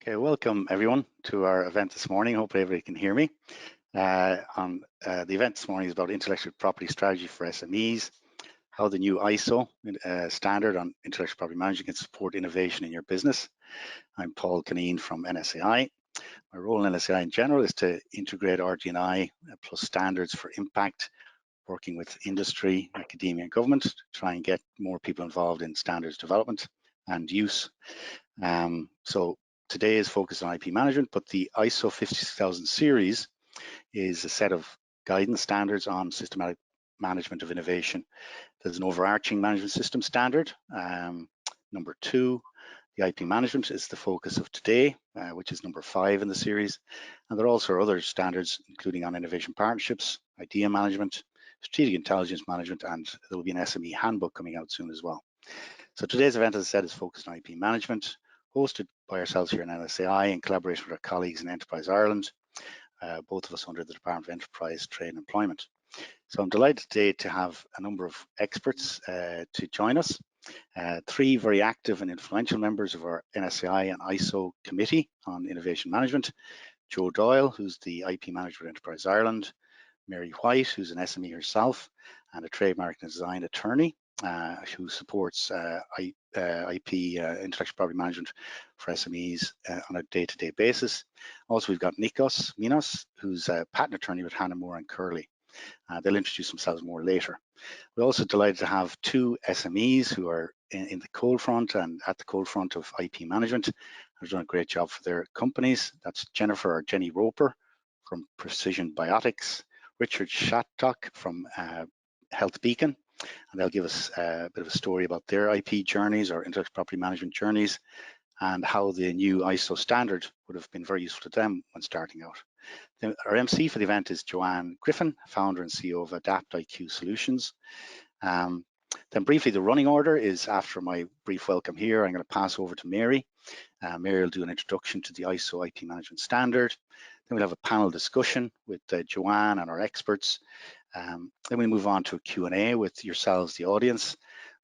Okay, welcome everyone to our event this morning. Hopefully everybody can hear me. The event this morning is about intellectual property strategy for SMEs, how the new ISO standard on intellectual property management can support innovation in your business. I'm Paul Caneen from NSAI. My role in NSAI in general is to integrate RD&I plus standards for impact, working with industry, academia and government to try and get more people involved in standards development and use. So today is focused on IP management, but the ISO 56000 series is a set of guidance standards on systematic management of innovation. There's an overarching management system standard. Number 2, the IP management is the focus of today, which is number 5 in the series. And there are also other standards, including on innovation partnerships, idea management, strategic intelligence management, and there will be an SME handbook coming out soon as well. So today's event, as I said, is focused on IP management, hosted by ourselves here in NSAI in collaboration with our colleagues in Enterprise Ireland, both of us under the Department of Enterprise, Trade and Employment. So I'm delighted today to have a number of experts to join us. 3 very active and influential members of our NSAI and ISO committee on innovation management: Jo Doyle, who's the IP manager at Enterprise Ireland; Mary White, who's an SME herself and a trademark and design attorney, who supports IP intellectual property management for SMEs on a day-to-day basis. Also, we've got Nikos Minos, who's a patent attorney with Hannah Moore and Curley. They'll introduce themselves more later. We're also delighted to have 2 SMEs who are in the cold front and at the cold front of IP management. They've done a great job for their companies. That's Jenny Roper from Precision Biotics, Richard Shattuck from Health Beacon, and they'll give us a bit of a story about their IP journeys or intellectual property management journeys and how the new ISO standard would have been very useful to them when starting out. Our MC for the event is Joanne Griffin, founder and CEO of Adapt IQ Solutions. Then briefly, the running order is after my brief welcome here, I'm going to pass over to Mary. Mary will do an introduction to the ISO IP management standard. Then we'll have a panel discussion with Joanne and our experts. Then we move on to a Q&A with yourselves, the audience.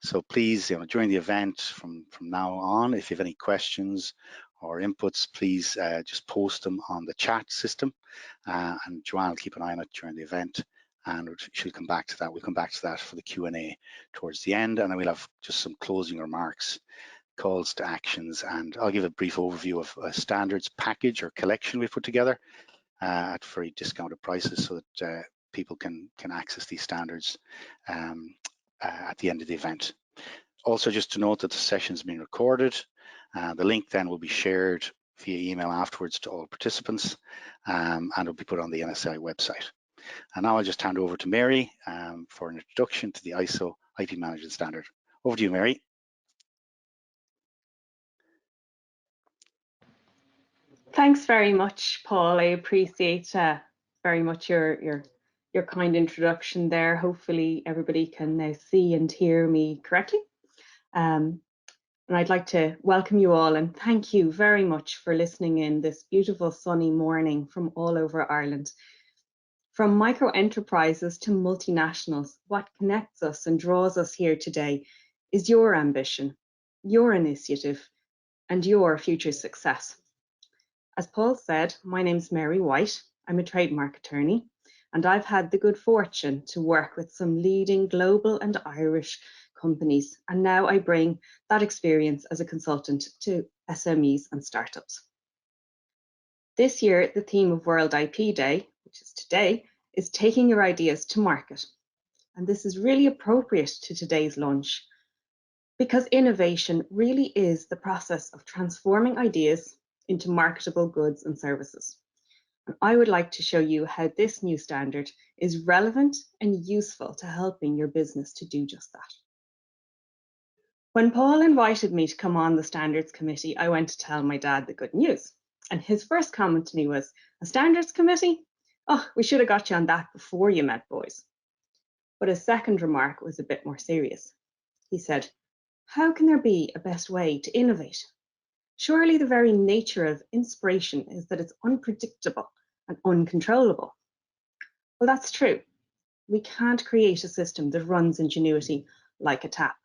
So please, during the event from now on, if you have any questions or inputs, please just post them on the chat system, and Joanne will keep an eye on it during the event, and she'll come back to that. We'll come back to that for the Q&A towards the end, and then we'll have just some closing remarks, calls to actions, and I'll give a brief overview of a standards package or collection we've put together at very discounted prices so that people can access these standards at the end of the event. Also, just to note that the session is being recorded. The link then will be shared via email afterwards to all participants, and it'll be put on the NSAI website. And now I'll just hand over to Mary for an introduction to the ISO IP management standard. Over to you, Mary. Thanks very much, Paul. I appreciate very much your kind introduction there. Hopefully everybody can now see and hear me correctly. And I'd like to welcome you all and thank you very much for listening in this beautiful sunny morning from all over Ireland. From micro enterprises to multinationals, what connects us and draws us here today is your ambition, your initiative, and your future success. As Paul said, my name's Mary White. I'm a trademark attorney, and I've had the good fortune to work with some leading global and Irish companies, and now I bring that experience as a consultant to SMEs and startups. This year, the theme of World IP Day, which is today, is taking your ideas to market. And this is really appropriate to today's launch because innovation really is the process of transforming ideas into marketable goods and services. And I would like to show you how this new standard is relevant and useful to helping your business to do just that. When Paul invited me to come on the Standards Committee, I went to tell my dad the good news. And his first comment to me was, "A Standards Committee? Oh, we should have got you on that before you met boys." But his second remark was a bit more serious. He said, "How can there be a best way to innovate? Surely the very nature of inspiration is that it's unpredictable and uncontrollable." Well, that's true. We can't create a system that runs ingenuity like a tap.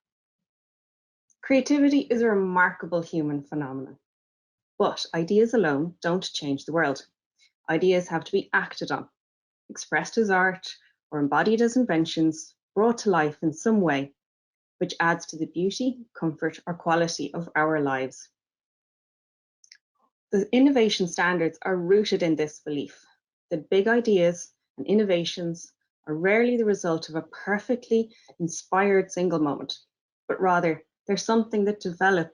Creativity is a remarkable human phenomenon. But ideas alone don't change the world. Ideas have to be acted on, expressed as art, or embodied as inventions, brought to life in some way, which adds to the beauty, comfort, or quality of our lives. The innovation standards are rooted in this belief that big ideas and innovations are rarely the result of a perfectly inspired single moment, but rather they're something that develop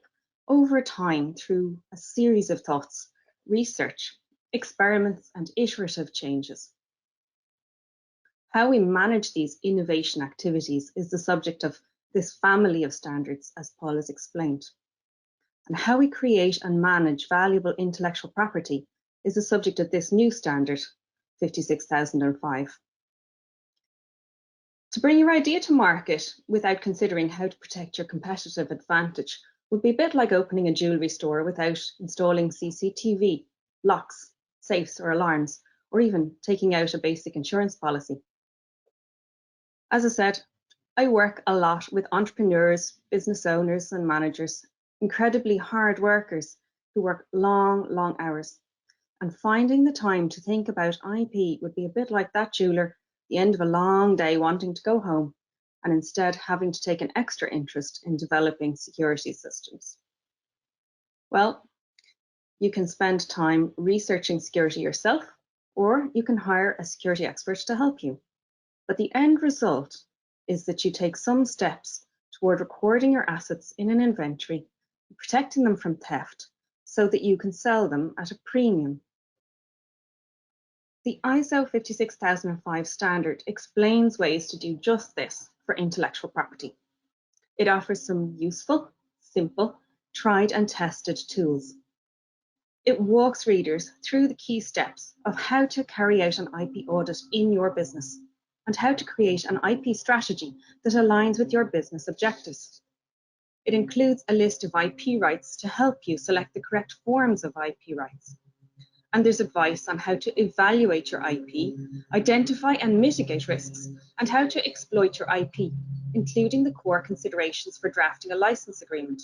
over time through a series of thoughts, research, experiments, and iterative changes. How we manage these innovation activities is the subject of this family of standards, as Paul has explained. And how we create and manage valuable intellectual property is the subject of this new standard, 56005. To bring your idea to market without considering how to protect your competitive advantage would be a bit like opening a jewellery store without installing CCTV, locks, safes or alarms, or even taking out a basic insurance policy. As I said, I work a lot with entrepreneurs, business owners and managers, incredibly hard workers who work long hours. And finding the time to think about IP would be a bit like that jeweller at the end of a long day wanting to go home and instead having to take an extra interest in developing security systems. Well, you can spend time researching security yourself, or you can hire a security expert to help you. But the end result is that you take some steps toward recording your assets in an inventory, protecting them from theft so that you can sell them at a premium. The ISO 56005 standard explains ways to do just this for intellectual property. It offers some useful, simple, tried and tested tools. It walks readers through the key steps of how to carry out an IP audit in your business and how to create an IP strategy that aligns with your business objectives. It includes a list of IP rights to help you select the correct forms of IP rights. And there's advice on how to evaluate your IP, identify and mitigate risks, and how to exploit your IP, including the core considerations for drafting a license agreement.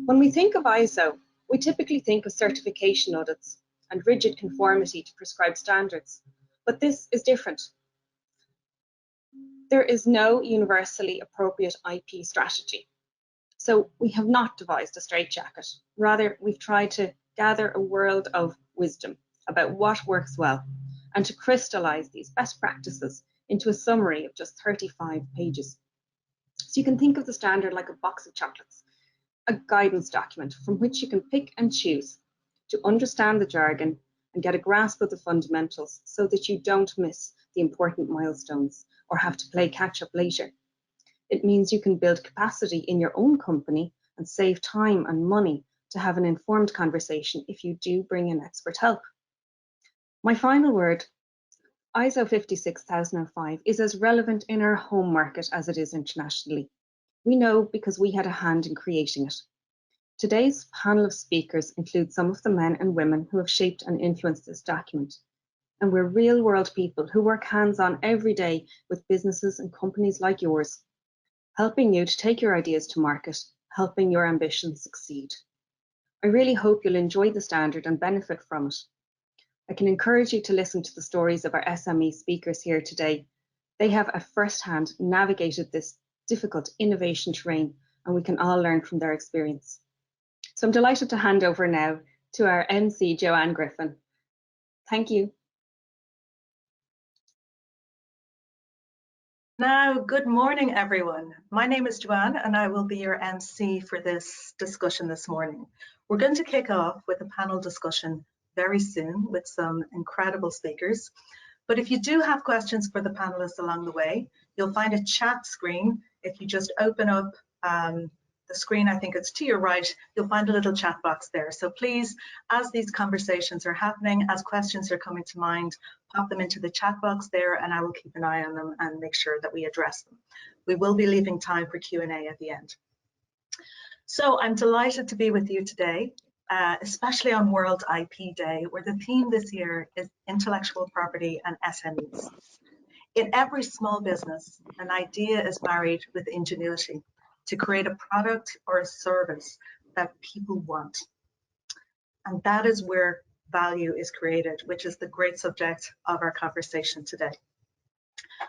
When we think of ISO, we typically think of certification audits and rigid conformity to prescribed standards, but this is different. There is no universally appropriate IP strategy. So we have not devised a straitjacket. Rather, we've tried to gather a world of wisdom about what works well and to crystallize these best practices into a summary of just 35 pages. So you can think of the standard like a box of chocolates, a guidance document from which you can pick and choose to understand the jargon and get a grasp of the fundamentals so that you don't miss the important milestones or have to play catch up later. It means you can build capacity in your own company and save time and money to have an informed conversation if you do bring in expert help. My final word, ISO 56005 is as relevant in our home market as it is internationally. We know because we had a hand in creating it. Today's panel of speakers includes some of the men and women who have shaped and influenced this document. And we're real-world people who work hands-on every day with businesses and companies like yours, helping you to take your ideas to market, helping your ambitions succeed. I really hope you'll enjoy the standard and benefit from it. I can encourage you to listen to the stories of our SME speakers here today. They have at first-hand navigated this difficult innovation terrain, and we can all learn from their experience. So I'm delighted to hand over now to our MC, Joanne Griffin. Thank you. Now, good morning, everyone. My name is Joanne, and I will be your MC for this discussion this morning. We're going to kick off with a panel discussion very soon with some incredible speakers. But if you do have questions for the panelists along the way, you'll find a chat screen. If you just open up the screen, I think it's to your right, you'll find a little chat box there. So please, as these conversations are happening, as questions are coming to mind, pop them into the chat box there and I will keep an eye on them and make sure that we address them. We will be leaving time for Q&A at the end. So I'm delighted to be with you today, especially on World IP Day, where the theme this year is intellectual property and SMEs. In every small business, an idea is married with ingenuity to create a product or a service that people want. And that is where value is created, which is the great subject of our conversation today.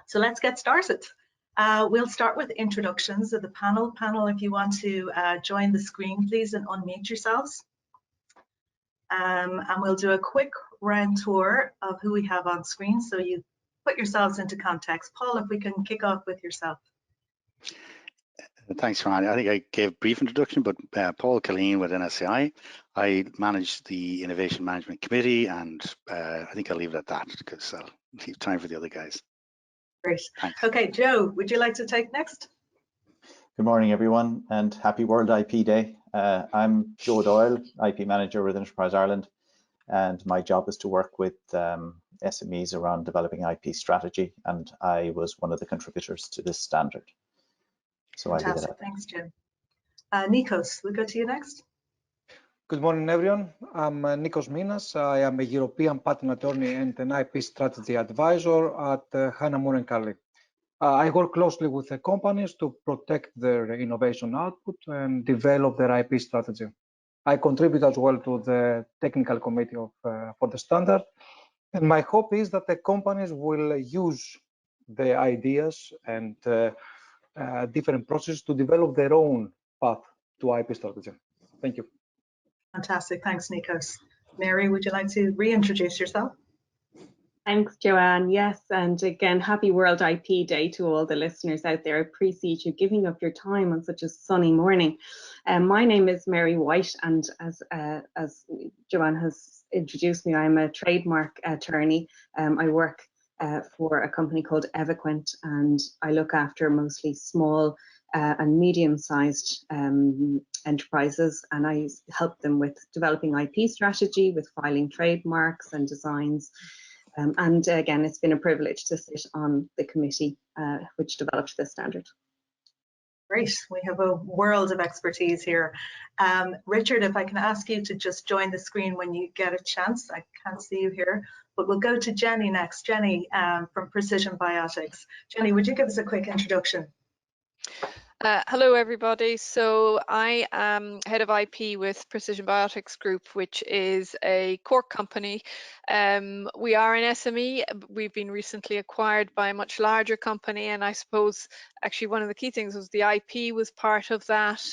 So let's get started. We'll start with introductions of the panel. Panel, if you want to join the screen, please, and unmute yourselves. And we'll do a quick round tour of who we have on screen so you put yourselves into context. Paul, if we can kick off with yourself. Thanks, Ron. I think I gave a brief introduction, but Paul Killeen with NSAI. I manage the Innovation Management Committee, and I think I'll leave it at that because I'll leave time for the other guys. Great. Thanks. Okay, Joe, would you like to take next? Good morning, everyone, and happy World IP Day. I'm Joe Doyle, IP Manager with Enterprise Ireland, and my job is to work with SMEs around developing IP strategy, and I was one of the contributors to this standard. So Fantastic. Thanks, Jim. Nikos, we'll go to you next. Good morning, everyone. I'm Nikos Minas. I am a European patent attorney and an IP strategy advisor at Hannah Moore & Carley. I work closely with the companies to protect their innovation output and develop their IP strategy. I contribute as well to the technical committee for the standard. And my hope is that the companies will use the ideas and different processes to develop their own path to IP strategy. Thank you. Fantastic. Thanks, Nikos. Mary, would you like to reintroduce yourself? Thanks, Joanne. Yes, and again, happy World IP Day to all the listeners out there. I appreciate you giving up your time on such a sunny morning. My name is Mary White, and as Joanne has introduced me, I'm a trademark attorney. I work for a company called Evaquent, and I look after mostly small and medium-sized enterprises, and I help them with developing IP strategy, with filing trademarks and designs. And again, it's been a privilege to sit on the committee which developed this standard. Great, we have a world of expertise here. Richard, if I can ask you to just join the screen when you get a chance. I can't see you here, but we'll go to Jenny next. Jenny from Precision Biotics. Jenny, would you give us a quick introduction? Hello, everybody. So I am head of IP with Precision Biotics Group, which is a Cork company. We are an SME. We've been recently acquired by a much larger company, and I suppose actually one of the key things was the IP was part of that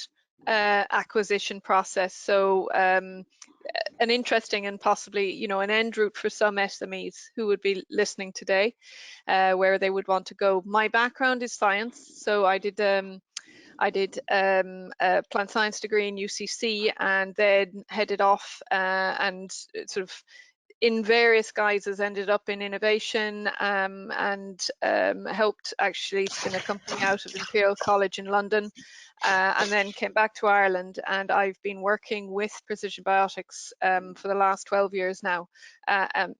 acquisition process. So an interesting and possibly, you know, an end route for some SMEs who would be listening today, where they would want to go. My background is science, so I did a plant science degree in UCC, and then headed off and sort of in various guises ended up in innovation and helped actually spin a company out of Imperial College in London, and then came back to Ireland, and I've been working with Precision Biotics for the last 12 years now,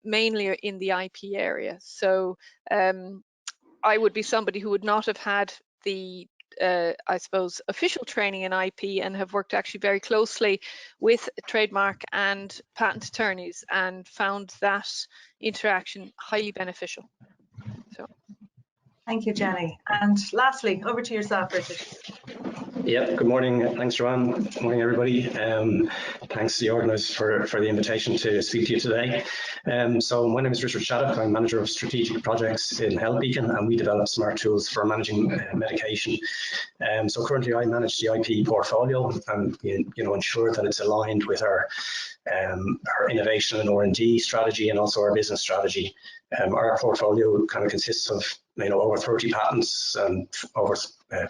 mainly in the IP area. So I would be somebody who would not have had the I suppose official training in IP, and have worked actually very closely with trademark and patent attorneys and found that interaction highly beneficial. So thank you, Jenny. And lastly, over to yourself, Richard. Yeah, good morning. Thanks, Joanne. Good morning, everybody. Thanks to the organisers for the invitation to speak to you today. So my name is Richard Shattuck. I'm Manager of Strategic Projects in Health Beacon, and we develop smart tools for managing medication. So currently I manage the IP portfolio and ensure that it's aligned with our innovation and R&D strategy and also our business strategy. Our portfolio kind of consists of over 30 patents and over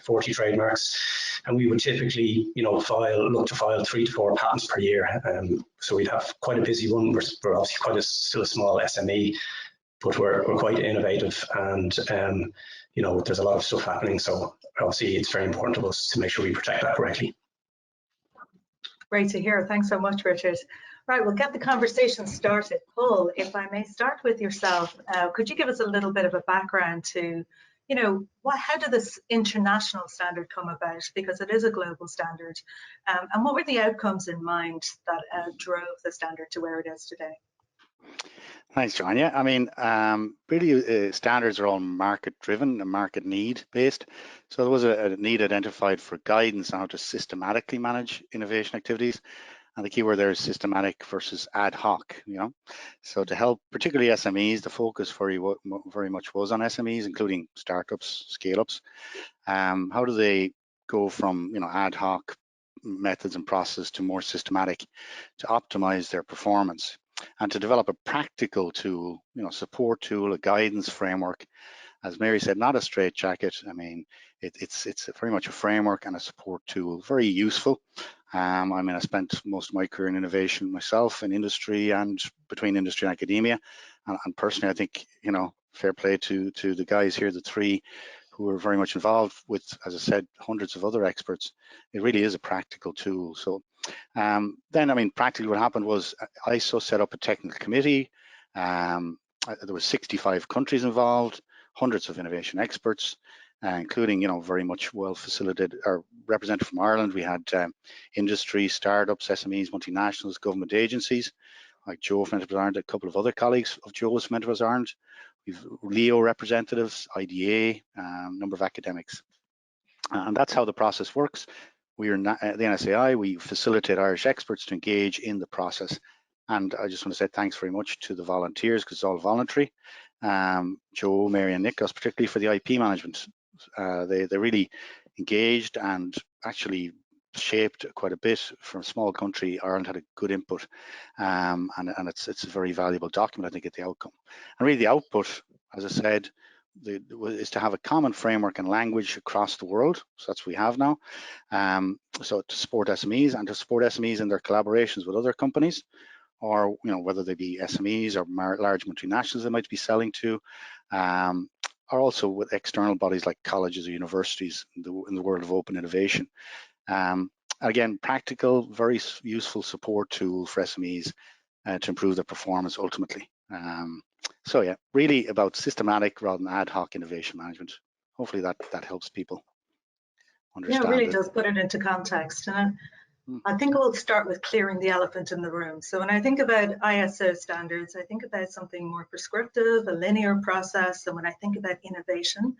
40 trademarks, and we would typically look to file 3 to 4 patents per year. So we'd have quite a busy one. We're obviously still a small SME, but we're quite innovative, and there's a lot of stuff happening. So obviously it's very important to us to make sure we protect that correctly. Great to hear. Thanks so much, Richard. Right, we'll get the conversation started. Paul, if I may start with yourself, could you give us a little bit of a background to, how did this international standard come about? Because it is a global standard. And what were the outcomes in mind that drove the standard to where it is today? Thanks, John. Yeah, I mean, really standards are all market driven and market need based. So there was a need identified for guidance on how to systematically manage innovation activities. And the key word there is systematic versus ad hoc, So to help particularly SMEs, the focus very much was on SMEs, including startups, scale-ups. How do they go from ad hoc methods and process to more systematic to optimize their performance and to develop a practical tool, support tool, a guidance framework. As Mary said, not a straitjacket. I mean, it's very much a framework and a support tool, very useful. I mean, I spent most of my career in innovation myself, in industry and between industry and academia. And personally, I think, fair play to the guys here, the three who are very much involved with, as I said, hundreds of other experts. It really is a practical tool. So then, I mean, practically what happened was ISO set up a technical committee. There were 65 countries involved, hundreds of innovation experts, including, very much well facilitated or represented from Ireland. We had industry, startups, SMEs, multinationals, government agencies, like Joe from Enterprise Ireland, a couple of other colleagues of Joe's from Enterprise Ireland. We've Leo representatives, IDA, number of academics. And that's how the process works. We are the NSAI, we facilitate Irish experts to engage in the process. And I just want to say thanks very much to the volunteers, because it's all voluntary. Joe, Mary and Nick, particularly for the IP management. They really engaged and actually shaped quite a bit. From a small country, Ireland had a good input, and it's a very valuable document, I think, at the outcome. And really the output, as I said, is to have a common framework and language across the world. So that's what we have now. So to support SMEs and to support SMEs in their collaborations with other companies, or whether they be SMEs or large multinationals they might be selling to, or also with external bodies like colleges or universities in the world of open innovation. Again, practical, very useful support tool for SMEs to improve their performance ultimately. So yeah, really about systematic rather than ad hoc innovation management. Hopefully that helps people understand. Yeah, it really does put it into context. And I think we'll start with clearing the elephant in the room. So when I think about ISO standards, I think about something more prescriptive, a linear process. And when I think about innovation,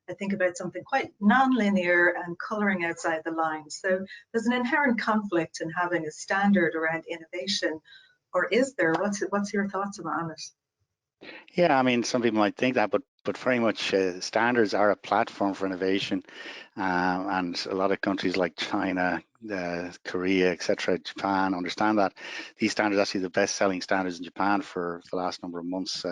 I think about something quite non-linear and coloring outside the lines. So there's an inherent conflict in having a standard around innovation, or is there? What's your thoughts on it? Yeah, I mean, some people might think that, but very much standards are a platform for innovation, and a lot of countries like China, Korea, etc., Japan understand that these standards are actually the best-selling standards in Japan for the last number of months.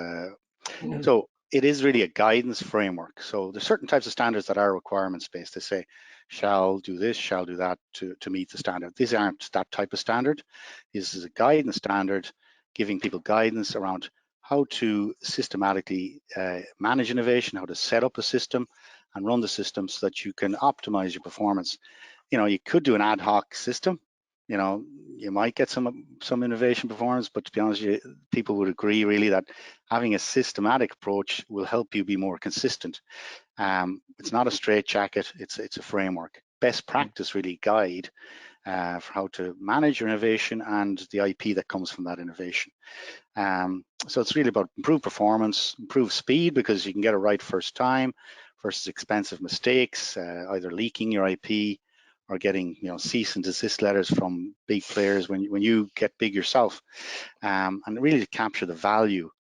So it is really a guidance framework. So there's certain types of standards that are requirements-based. They say, shall do this, shall do that to meet the standard. These aren't that type of standard. This is a guidance standard, giving people guidance around how to systematically manage innovation, how to set up a system and run the system so that you can optimize your performance. You could do an ad hoc system. You might get some innovation performance, but to be honest, people would agree really that having a systematic approach will help you be more consistent. It's not a straitjacket, it's a framework. Best practice really guide for how to manage your innovation and the IP that comes from that innovation. So it's really about improved performance, improved speed, because you can get it right first time versus expensive mistakes, either leaking your IP or getting cease and desist letters from big players when you get big yourself, and really to capture the value,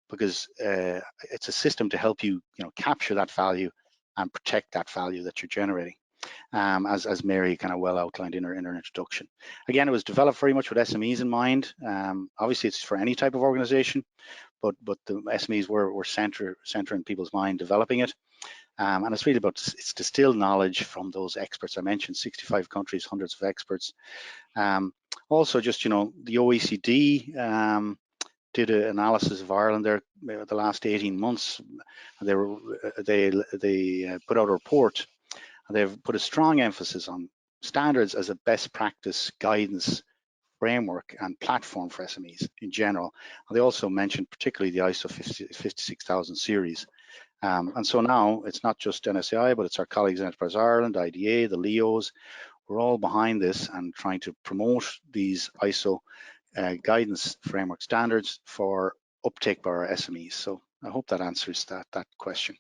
because it's a system to help you capture that value and protect that value that you're generating, as Mary kind of well outlined in her introduction. Again, it was developed very much with SMEs in mind. Obviously, it's for any type of organization, but the SMEs were center in people's mind developing it. And it's really about distilled knowledge from those experts I mentioned, 65 countries, hundreds of experts. Also, just the OECD did an analysis of Ireland there the last 18 months. They put out a report, and they've put a strong emphasis on standards as a best practice guidance framework and platform for SMEs in general. And they also mentioned particularly the ISO 56000 series. And so now it's not just NSAI, but it's our colleagues in Enterprise Ireland, IDA, the Leos. We're all behind this and trying to promote these ISO guidance framework standards for uptake by our SMEs. So I hope that answers that question.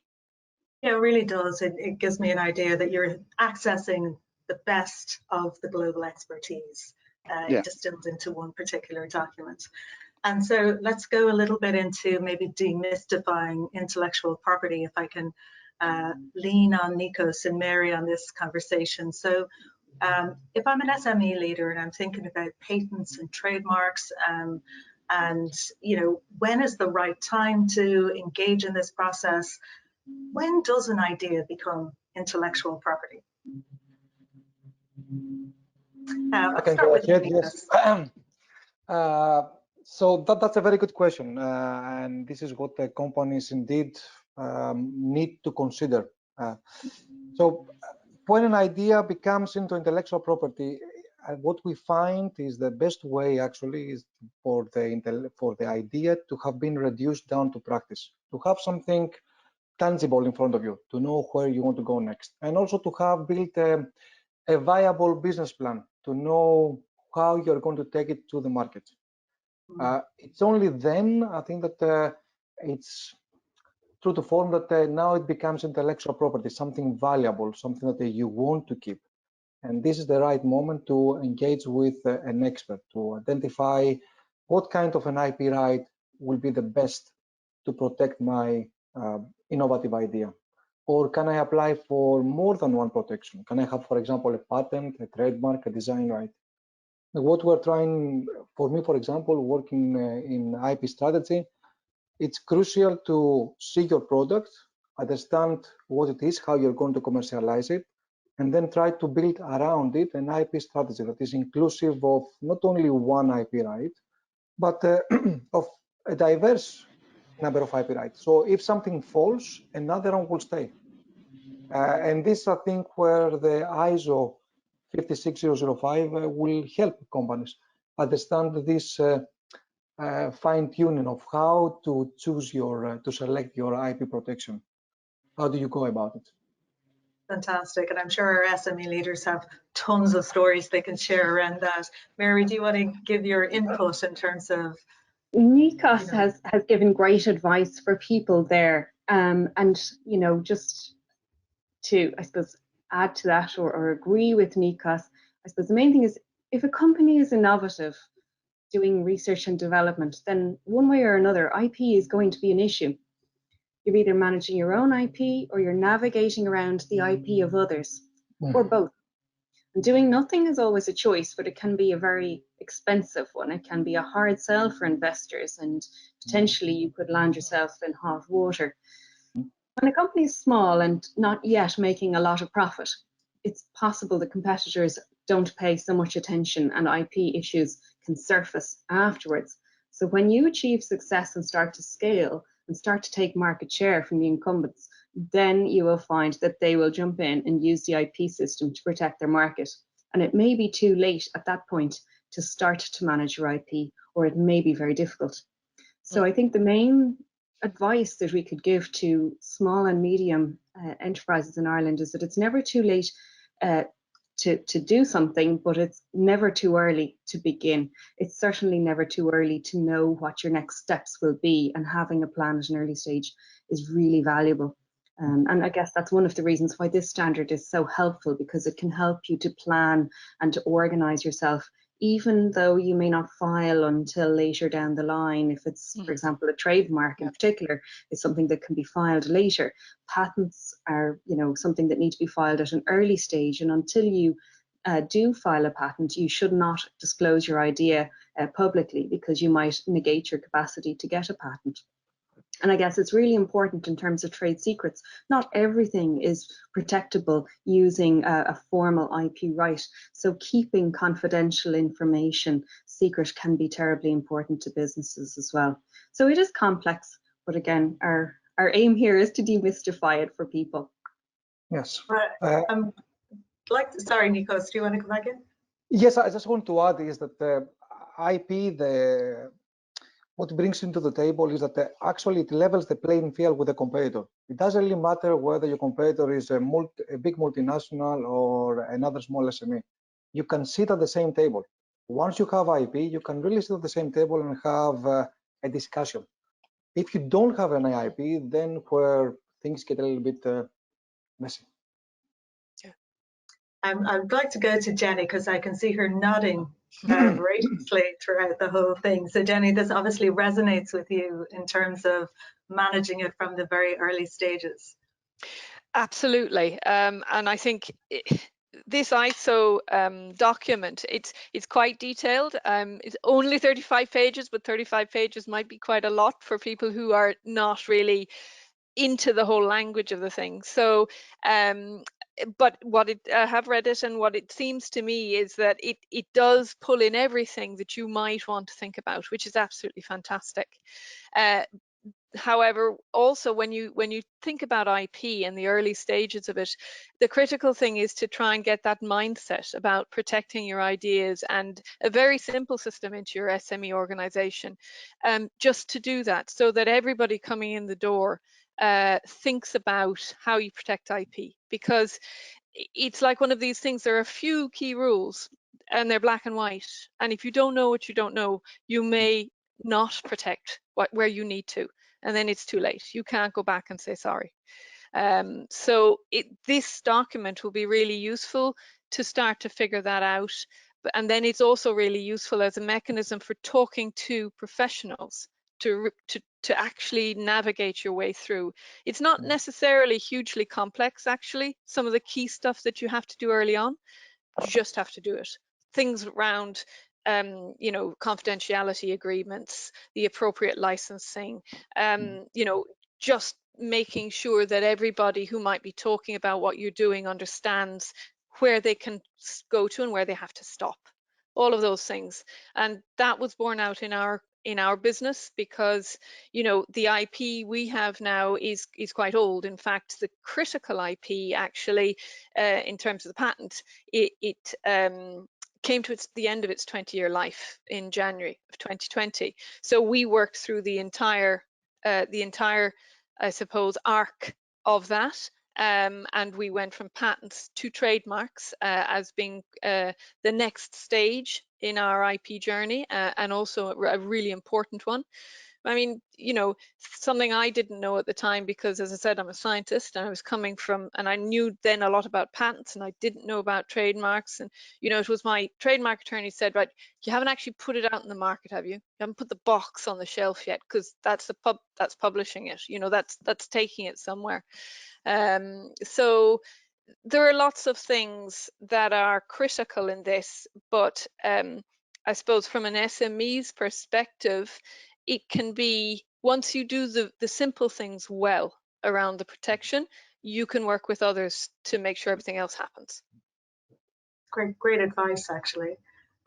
Yeah, it really does. It gives me an idea that you're accessing the best of the global expertise distilled into one particular document. And so let's go a little bit into maybe demystifying intellectual property, if I can lean on Nikos and Mary on this conversation. So if I'm an SME leader and I'm thinking about patents and trademarks, and when is the right time to engage in this process? When does an idea become intellectual property? I can go ahead, yes. So that's a very good question, and this is what the companies indeed need to consider. So when an idea becomes into intellectual property, what we find is the best way actually is for the idea to have been reduced down to practice, to have something tangible in front of you, to know where you want to go next, and also to have built a viable business plan, to know how you're going to take it to the market. It's only then, I think, that it's true to form that now it becomes intellectual property, something valuable, something that you want to keep. And this is the right moment to engage with an expert to identify what kind of an IP right will be the best to protect my innovative idea. Or can I apply for more than one protection? Can I have, for example, a patent, a trademark, a design right? What we're trying, for me, for example, working in IP strategy, it's crucial to see your product, understand what it is, how you're going to commercialize it, and then try to build around it an IP strategy that is inclusive of not only one IP right, but of a diverse number of IP rights. So if something falls, another one will stay. And this, I think, where the ISO 56005 will help companies understand this fine-tuning of how to choose your, to select your IP protection. How do you go about it? Fantastic, and I'm sure our SME leaders have tons of stories they can share around that. Mary, do you want to give your input in terms of? Nikos has given great advice for people there, and just to, I suppose, add to that or agree with Nikos, I suppose the main thing is if a company is innovative, doing research and development, then one way or another, IP is going to be an issue. You're either managing your own IP or you're navigating around the IP of others, or both. And doing nothing is always a choice, but it can be a very expensive one. It can be a hard sell for investors, and potentially you could land yourself in hot water. When a company is small and not yet making a lot of profit, it's possible the competitors don't pay so much attention and IP issues can surface afterwards. So when you achieve success and start to scale and start to take market share from the incumbents, then you will find that they will jump in and use the IP system to protect their market. And it may be too late at that point to start to manage your IP, or it may be very difficult. So I think the main advice that we could give to small and medium enterprises in Ireland is that it's never too late to do something, but it's never too early to begin. It's certainly never too early to know what your next steps will be, and having a plan at an early stage is really valuable. And I guess that's one of the reasons why this standard is so helpful, because it can help you to plan and to organize yourself, even though you may not file until later down the line. If it's, for example, a trademark in particular is something that can be filed later. Patents are, something that need to be filed at an early stage, and until you do file a patent, you should not disclose your idea publicly, because you might negate your capacity to get a patent. And I guess it's really important in terms of trade secrets. Not everything is protectable using a formal IP right. So keeping confidential information secret can be terribly important to businesses as well. So it is complex, but again, our aim here is to demystify it for people. Yes. Sorry, Nikos, do you want to come back in? Yes, I just want to add is that the IP, what brings into the table is that actually it levels the playing field with the competitor. It doesn't really matter whether your competitor is a big multinational or another small SME. You can sit at the same table. Once you have IP, you can really sit at the same table and have a discussion. If you don't have an IP, then where things get a little bit messy. I'd like to go to Jenny, because I can see her nodding voraciously throughout the whole thing. So Jenny, this obviously resonates with you in terms of managing it from the very early stages. Absolutely, and I think this ISO document, it's quite detailed. It's only 35 pages, but 35 pages might be quite a lot for people who are not really into the whole language of the thing. So but what I have read it, and what it seems to me is that it does pull in everything that you might want to think about, which is absolutely fantastic. However, also when you think about IP and the early stages of it, the critical thing is to try and get that mindset about protecting your ideas and a very simple system into your SME organization, just to do that, so that everybody coming in the door thinks about how you protect IP, because it's like one of these things. There are a few key rules and they're black and white, and if you don't know what you don't know, you may not protect where you need to, and then it's too late. You can't go back and say sorry. So this document will be really useful to start to figure that out, and then it's also really useful as a mechanism for talking to professionals to actually navigate your way through. It's not necessarily hugely complex, actually. Some of the key stuff that you have to do early on, you just have to do it. Things around you know, confidentiality agreements, the appropriate licensing, you know, just making sure that everybody who might be talking about what you're doing understands where they can go to and where they have to stop. All of those things. And that was borne out in our business, because, you know, the IP we have now is quite old. In fact, the critical IP actually, in terms of the patent, it came to the end of its 20-year life in January of 2020. So we worked through the entire, I suppose, arc of that. And we went from patents to trademarks as being the next stage in our IP journey, and also a really important one. I mean, you know, something I didn't know at the time, because as I said, I'm a scientist and I was coming from, and I knew then a lot about patents and I didn't know about trademarks. And, you know, it was my trademark attorney said, right, you haven't actually put it out in the market, have you? You haven't put the box on the shelf yet, because that's that's publishing it, you know, that's taking it somewhere. So there are lots of things that are critical in this, but I suppose from an SME's perspective, it can be, once you do the simple things well around the protection, you can work with others to make sure everything else happens. Great advice, actually.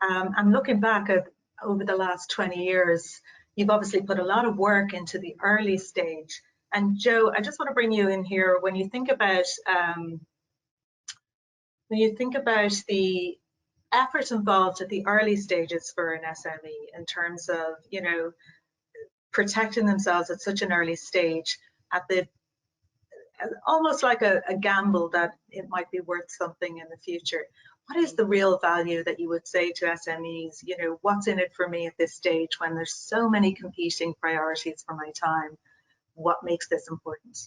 And looking back at over the last 20 years, you've obviously put a lot of work into the early stage. And Joe, I just want to bring you in here. When you think about the effort involved at the early stages for an SME, in terms of, you know, protecting themselves at such an early stage, at the almost like a gamble that it might be worth something in the future. What is the real value that you would say to SMEs? You know, what's in it for me at this stage when there's so many competing priorities for my time? What makes this important?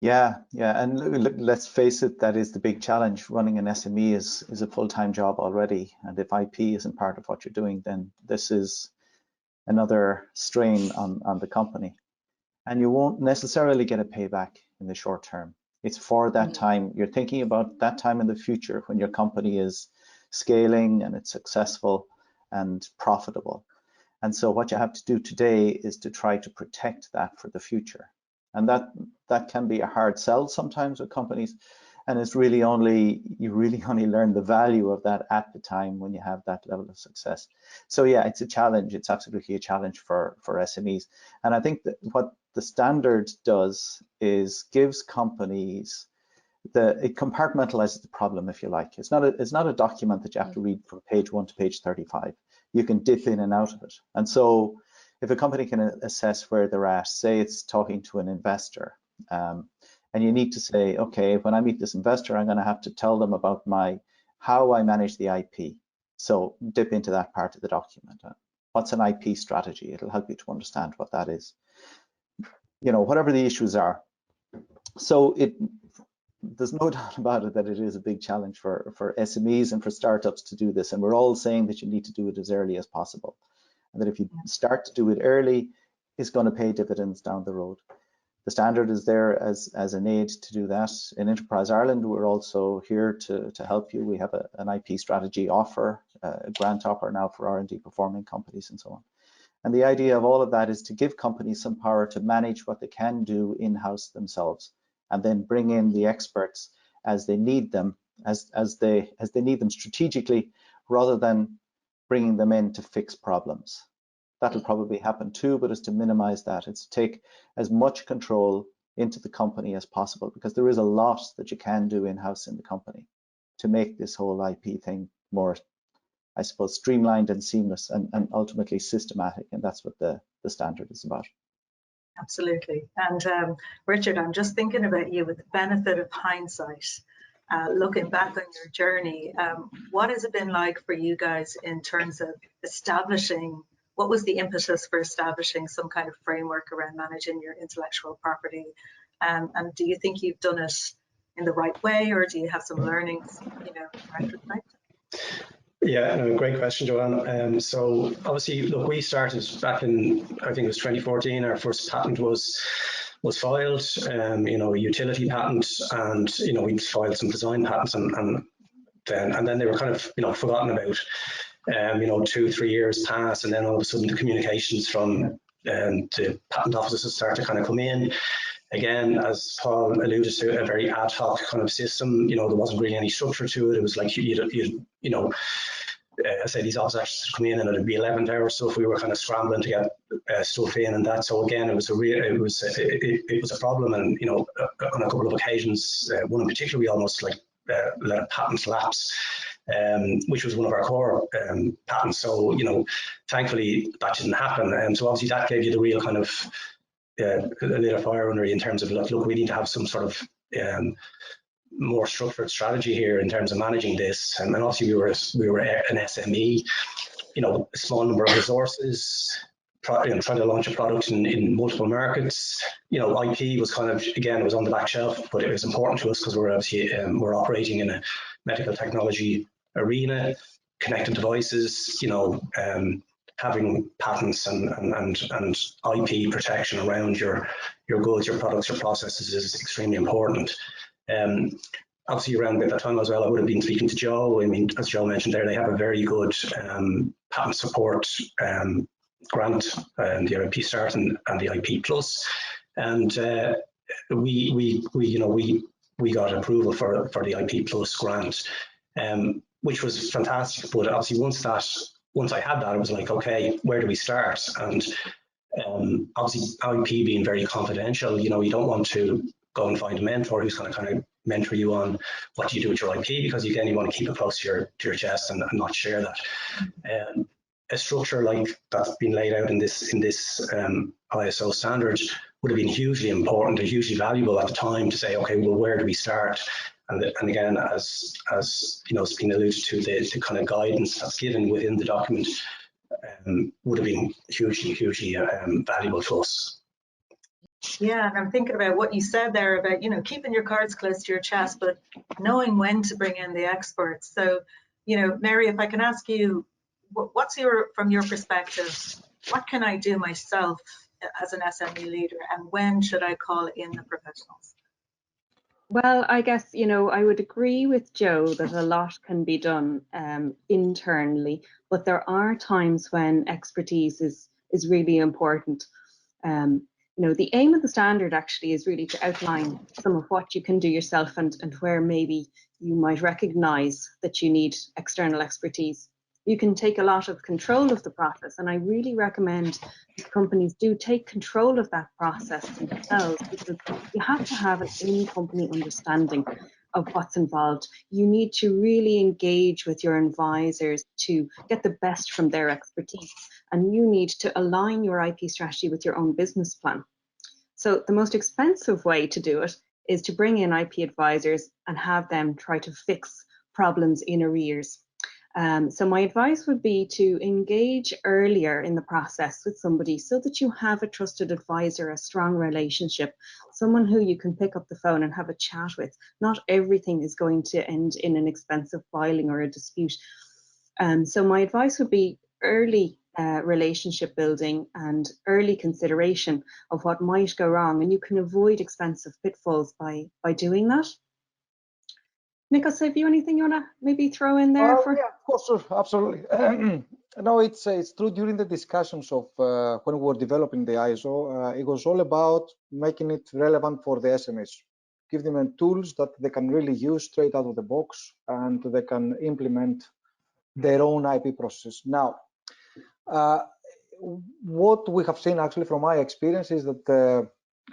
Yeah, and look, let's face it, that is the big challenge. Running an SME is a full-time job already, and if IP isn't part of what you're doing, then this is another strain on the company, and you won't necessarily get a payback in the short term. It's for that time. You're thinking about that time in the future when your company is scaling and it's successful and profitable. And so what you have to do today is to try to protect that for the future. And that can be a hard sell sometimes with companies, and it's really you really only learn the value of that at the time when you have that level of success. So yeah, it's a challenge. It's absolutely a challenge for SMEs. And I think that what the standard does is gives companies it compartmentalizes the problem, if you like. It's not a document that you have to read from page 1 to page 35. You can dip in and out of it. And so if a company can assess where they're at, say it's talking to an investor, and you need to say, okay, when I meet this investor, I'm going to have to tell them about how I manage the IP. So dip into that part of the document. What's an IP strategy? It'll help you to understand what that is. You know, whatever the issues are. So there's no doubt about it that it is a big challenge for SMEs and for startups to do this. And we're all saying that you need to do it as early as possible. And that if you start to do it early, it's going to pay dividends down the road. The standard is there as an aid to do that. In Enterprise Ireland, we're also here to help you. We have an IP strategy offer, a grant offer now for R&D performing companies and so on. And the idea of all of that is to give companies some power to manage what they can do in-house themselves, and then bring in the experts as they need them, as they need them strategically, rather than bringing them in to fix problems. That'll probably happen too, but it's to minimize that. It's to take as much control into the company as possible, because there is a lot that you can do in-house in the company to make this whole IP thing more, I suppose, streamlined and seamless and ultimately systematic. And that's what the standard is about. Absolutely. And Richard, I'm just thinking about you with the benefit of hindsight, looking back on your journey. What has it been like for you guys in terms of establishing, what was the impetus for establishing some kind of framework around managing your intellectual property? And do you think you've done it in the right way, or do you have some learnings, in retrospect? Yeah, no, great question, Joanne. So obviously, look, we started back in, I think it was 2014. Our first patent was filed, a utility patent, and we filed some design patents, and then they were kind of forgotten about. 2-3 years passed, and then all of a sudden the communications from the patent offices started to kind of come in. Again, as Paul alluded to, a very ad hoc kind of system. There wasn't really any structure to it. It was like I say these officers come in and it'd be 11th hour stuff. We were kind of scrambling to get stuff in and that. So again, it was a problem. And on a couple of occasions, one in particular, we almost let a patent lapse, which was one of our core patents. So thankfully that didn't happen. So obviously that gave you the real kind of a little fire under you in terms of look, we need to have some sort of more structured strategy here in terms of managing this. And obviously we were an SME, a small number of resources, trying to launch a product in multiple markets. IP was kind of, again, it was on the back shelf, but it was important to us because we're obviously we're operating in a medical technology arena, connected devices, having patents and IP protection around your goods, your products, your processes is extremely important. Obviously around at that time as well, I would have been speaking to Joe. I mean, as Joe mentioned there, they have a very good patent support grant, the IP Start and the IP Plus, and we got approval for the IP Plus grant, which was fantastic. But obviously once I had that, it was like, okay, where do we start? And obviously IP being very confidential, you don't want to go and find a mentor who's going to kind of mentor you on what you do with your IP, because again, you want to keep it close to your chest and not share that. A structure like that's been laid out in this ISO standard would have been hugely important and hugely valuable at the time to say, okay, well, where do we start? And again, as it's been alluded to, the kind of guidance that's given within the document would have been hugely valuable to us. Yeah, and I'm thinking about what you said there about, keeping your cards close to your chest, but knowing when to bring in the experts. So, Mary, if I can ask you, from your perspective, what can I do myself as an SME leader, and when should I call in the professionals? Well, I guess, I would agree with Joe that a lot can be done internally, but there are times when expertise is really important. The aim of the standard actually is really to outline some of what you can do yourself and where maybe you might recognize that you need external expertise. You can take a lot of control of the process, and I really recommend that companies do take control of that process themselves, because you have to have an in-company understanding of what's involved. You need to really engage with your advisors to get the best from their expertise, and you need to align your IP strategy with your own business plan. So the most expensive way to do it is to bring in IP advisors and have them try to fix problems in arrears. So my advice would be to engage earlier in the process with somebody so that you have a trusted advisor, a strong relationship, someone who you can pick up the phone and have a chat with. Not everything is going to end in an expensive filing or a dispute. So my advice would be early relationship building and early consideration of what might go wrong, and you can avoid expensive pitfalls by doing that. Nikos, have you anything you want to maybe throw in there? Yeah, of course, sure, absolutely. No, it's true. During the discussions of when we were developing the ISO, it was all about making it relevant for the SMEs. Give them tools that they can really use straight out of the box, and they can implement their own IP processes. Now, what we have seen actually from my experience is that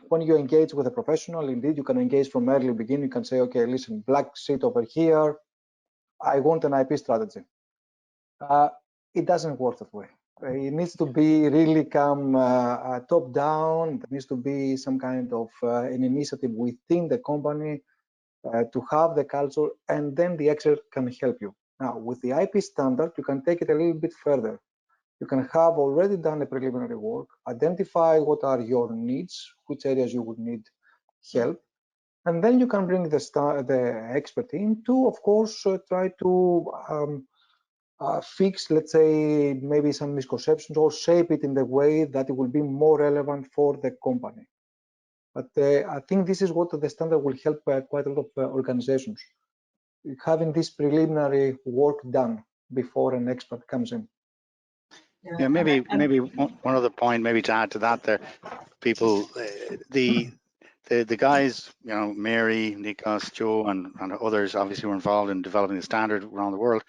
when you engage with a professional, indeed, you can engage from early beginning. You can say, okay, listen, black sheet over here, I want an IP strategy. It doesn't work that way. It needs to be really come top down. There needs to be some kind of an initiative within the company to have the culture, and then the expert can help you. Now, with the IP standard, you can take it a little bit further. You can have already done the preliminary work, identify what are your needs, which areas you would need help, and then you can bring the expert in to, of course, try to fix, let's say, maybe some misconceptions or shape it in the way that it will be more relevant for the company. But I think this is what the standard will help quite a lot of organizations, having this preliminary work done before an expert comes in. Yeah, maybe one other point, maybe to add to that, there, people, the guys, you know, Mary, Nikos, Joe, and others obviously were involved in developing the standard around the world.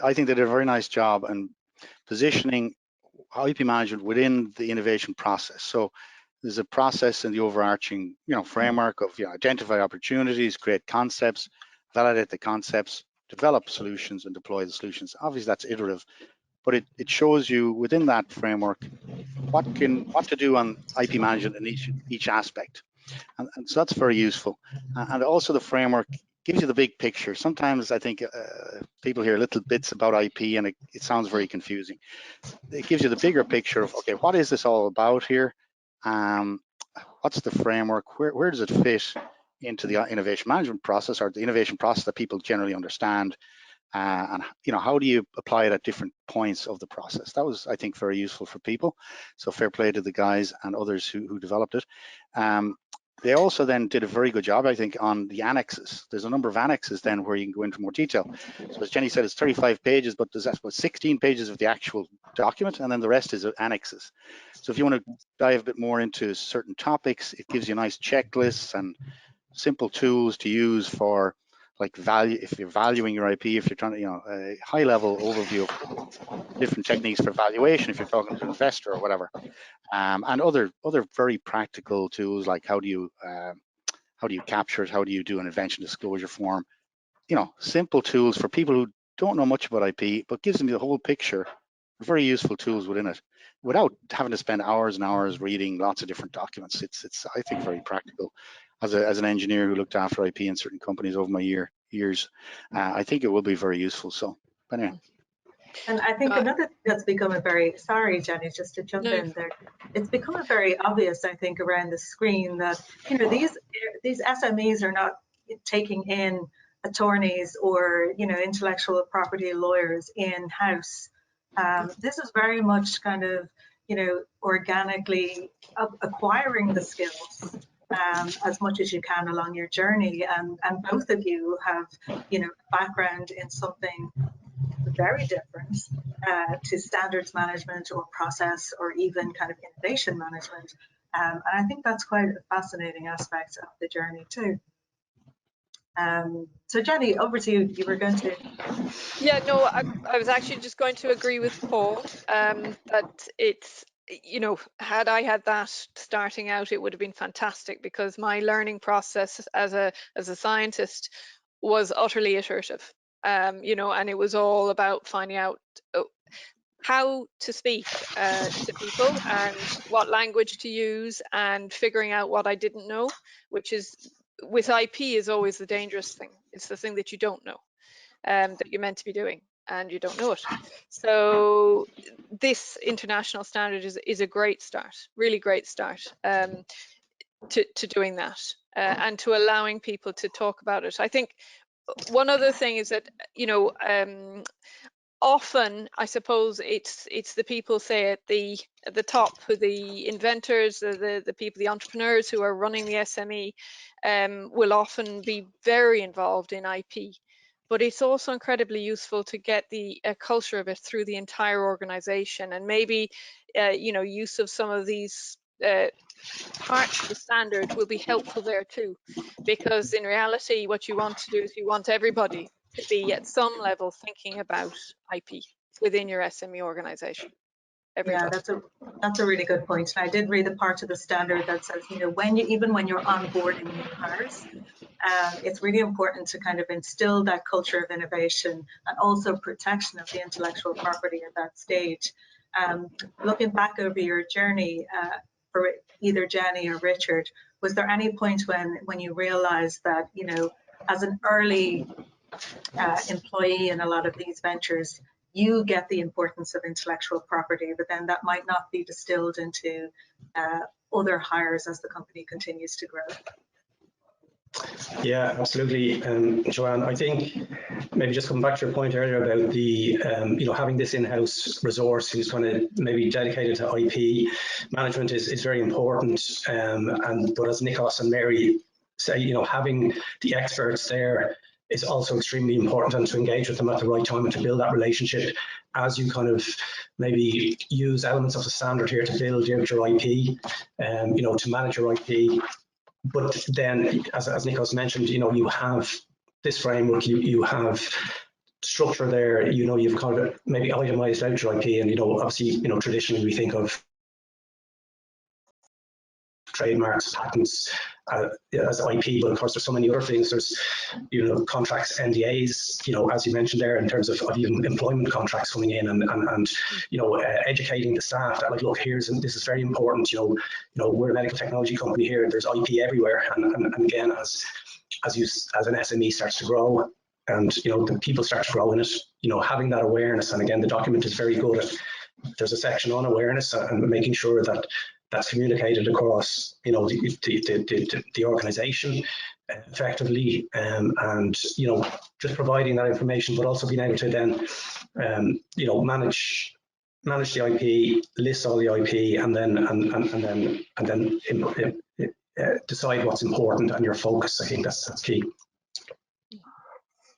I think they did a very nice job in positioning IP management within the innovation process. So there's a process in the overarching, you know, framework of, you know, identify opportunities, create concepts, validate the concepts, develop solutions, and deploy the solutions. Obviously, that's iterative, but it shows you within that framework what to do on IP management in each aspect, and so that's very useful. And also the framework gives you the big picture. Sometimes I think people hear little bits about IP and it sounds very confusing. It gives you the bigger picture of, okay, what is this all about here? What's the framework? Where does it fit into the innovation management process, or the innovation process that people generally understand? And, you know, how do you apply it at different points of the process? That was, I think, very useful for people. So fair play to the guys and others who developed it. They also then did a very good job, I think, on the annexes. There's a number of annexes then where you can go into more detail. So as Jenny said, it's 35 pages, but there's about 16 pages of the actual document, and then the rest is annexes. So if you want to dive a bit more into certain topics, it gives you nice checklists and simple tools to use for, like, value, if you're valuing your IP, if you're trying to, you know, a high level overview of different techniques for valuation, if you're talking to an investor or whatever, and other very practical tools, like how do you capture it, how do you do an invention disclosure form, you know, simple tools for people who don't know much about IP, but gives them the whole picture. Very useful tools within it, without having to spend hours and hours reading lots of different documents. It's I think very practical. As an engineer who looked after IP in certain companies over my years, I think it will be very useful. So, but anyway. And I think another thing that's becoming very, sorry, Jenny, just to jump in there, it's becoming very obvious, I think, around the screen that, you know, these SMEs are not taking in attorneys or, you know, intellectual property lawyers in-house. This is very much kind of, you know, organically acquiring the skills as much as you can along your journey. And both of you have, you know, background in something very different to standards management or process or even kind of innovation management. And I think that's quite a fascinating aspect of the journey too. So Jenny, over to you. You were going to... Yeah, no, I was actually just going to agree with Paul that it's, you know, had I had that starting out, it would have been fantastic, because my learning process as a scientist was utterly iterative. You know, and it was all about finding out how to speak to people and what language to use, and figuring out what I didn't know, which is, with IP, is always the dangerous thing. It's the thing that you don't know, that you're meant to be doing. and you don't know it. So this international standard is a great start, really great start to doing that and to allowing people to talk about it. I think one other thing is that, you know, often I suppose it's the people, say at the top, who the inventors, the people, the entrepreneurs who are running the SME, will often be very involved in IP. But it's also incredibly useful to get the culture of it through the entire organization, and maybe you know, use of some of these parts of the standard will be helpful there too, because in reality what you want to do is you want everybody to be at some level thinking about IP within your SME organization. Everybody. Yeah, that's a really good point. And I did read a part of the standard that says, you know, even when you're onboarding new hires, it's really important to kind of instill that culture of innovation and also protection of the intellectual property at that stage. Looking back over your journey, for either Jenny or Richard, was there any point when you realized that, you know, as an early employee in a lot of these ventures, you get the importance of intellectual property, but then that might not be distilled into other hires as the company continues to grow? Yeah, absolutely, Joanne. I think maybe just coming back to your point earlier about the, you know, having this in-house resource who's kind of maybe dedicated to IP management is very important. But as Nikos and Mary say, you know, having the experts there is also extremely important, and to engage with them at the right time and to build that relationship as you kind of maybe use elements of the standard here to build out your IP, you know, to manage your IP. But then, as Nikos mentioned, you know, you have this framework, you have structure there, you know, you've kind of maybe itemized out your IP, and, you know, obviously, you know, traditionally we think of trademarks, patents as IP, but of course there's so many other things. There's, you know, contracts, NDAs, you know, as you mentioned there, in terms of even employment contracts coming in, and you know, educating the staff that, like, look, and this is very important. You know, we're a medical technology company here. There's IP everywhere, and again, as an SME starts to grow, and, you know, the people start to grow in it, you know, having that awareness, and again, the document is very good at, there's a section on awareness and making sure that that's communicated across, you know, the organization effectively, and, you know, just providing that information, but also being able to then, you know, manage the IP, list all the IP, and then decide what's important and your focus. I think that's key.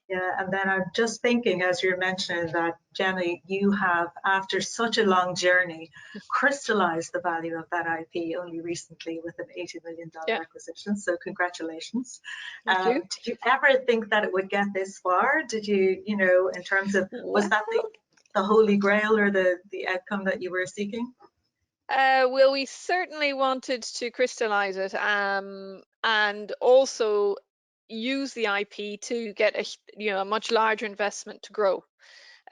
Yeah, and then I'm just thinking, as you're mentioning that, Jenny, you have, after such a long journey, crystallized the value of that IP only recently with an $80 million acquisition. So congratulations. Did you ever think that it would get this far? Did you, you know, in terms of, was that the Holy Grail or the outcome that you were seeking? Well, we certainly wanted to crystallize it, and also use the IP to get a much larger investment to grow,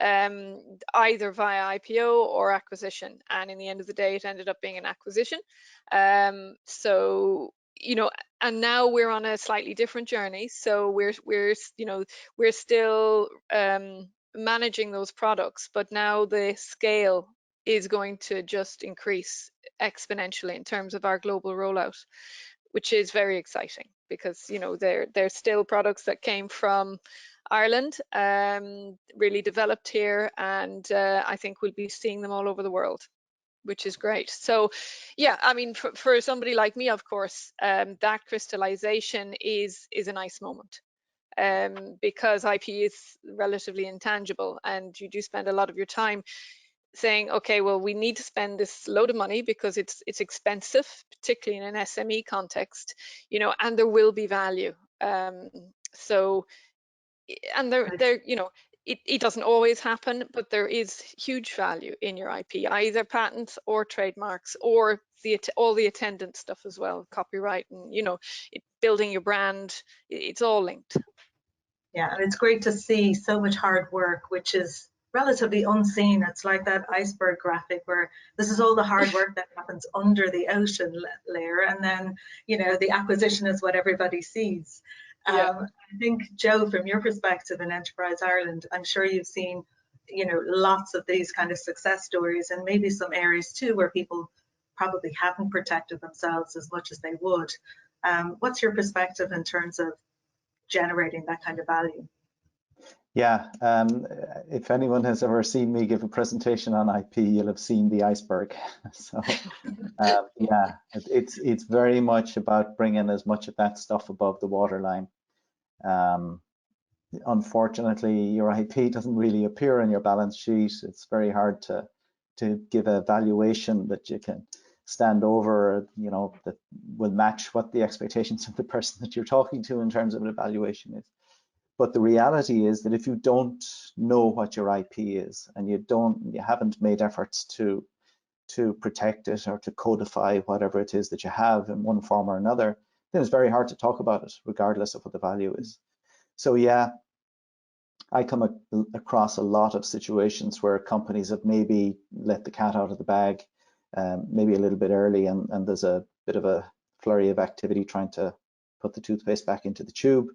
either via IPO or acquisition. And in the end of the day, it ended up being an acquisition. So, you know, and now we're on a slightly different journey. So we're still managing those products, but now the scale is going to just increase exponentially in terms of our global rollout, which is very exciting, because, you know, they're still products that came from Ireland, really developed here, and I think we'll be seeing them all over the world, which is great. So yeah, I mean, for somebody like me, of course, that crystallization is a nice moment, because IP is relatively intangible, and you do spend a lot of your time saying, okay, well, we need to spend this load of money because it's expensive, particularly in an SME context, you know, and there will be value. So, and there, you know, it doesn't always happen, but there is huge value in your IP, either patents or trademarks, or all the attendant stuff as well, copyright, and, you know, building your brand. It's all linked. Yeah, and it's great to see so much hard work, which is relatively unseen. It's like that iceberg graphic where this is all the hard work that happens under the ocean layer, and then, you know, the acquisition is what everybody sees. I think, Joe, from your perspective in Enterprise Ireland, I'm sure you've seen you know, lots of these kind of success stories, and maybe some areas too where people probably haven't protected themselves as much as they would. What's your perspective in terms of generating that kind of value? Yeah, if anyone has ever seen me give a presentation on IP, you'll have seen the iceberg. So yeah, it's very much about bringing as much of that stuff above the waterline. Unfortunately, your IP doesn't really appear in your balance sheet. It's very hard to give a valuation that you can stand over, you know, that will match what the expectations of the person that you're talking to in terms of an evaluation is. But the reality is that if you don't know what your IP is, and you haven't made efforts to protect it or to codify whatever it is that you have in one form or another, then it's very hard to talk about it, regardless of what the value is. So yeah, I come across a lot of situations where companies have maybe let the cat out of the bag, maybe a little bit early, and there's a bit of a flurry of activity trying to put the toothpaste back into the tube.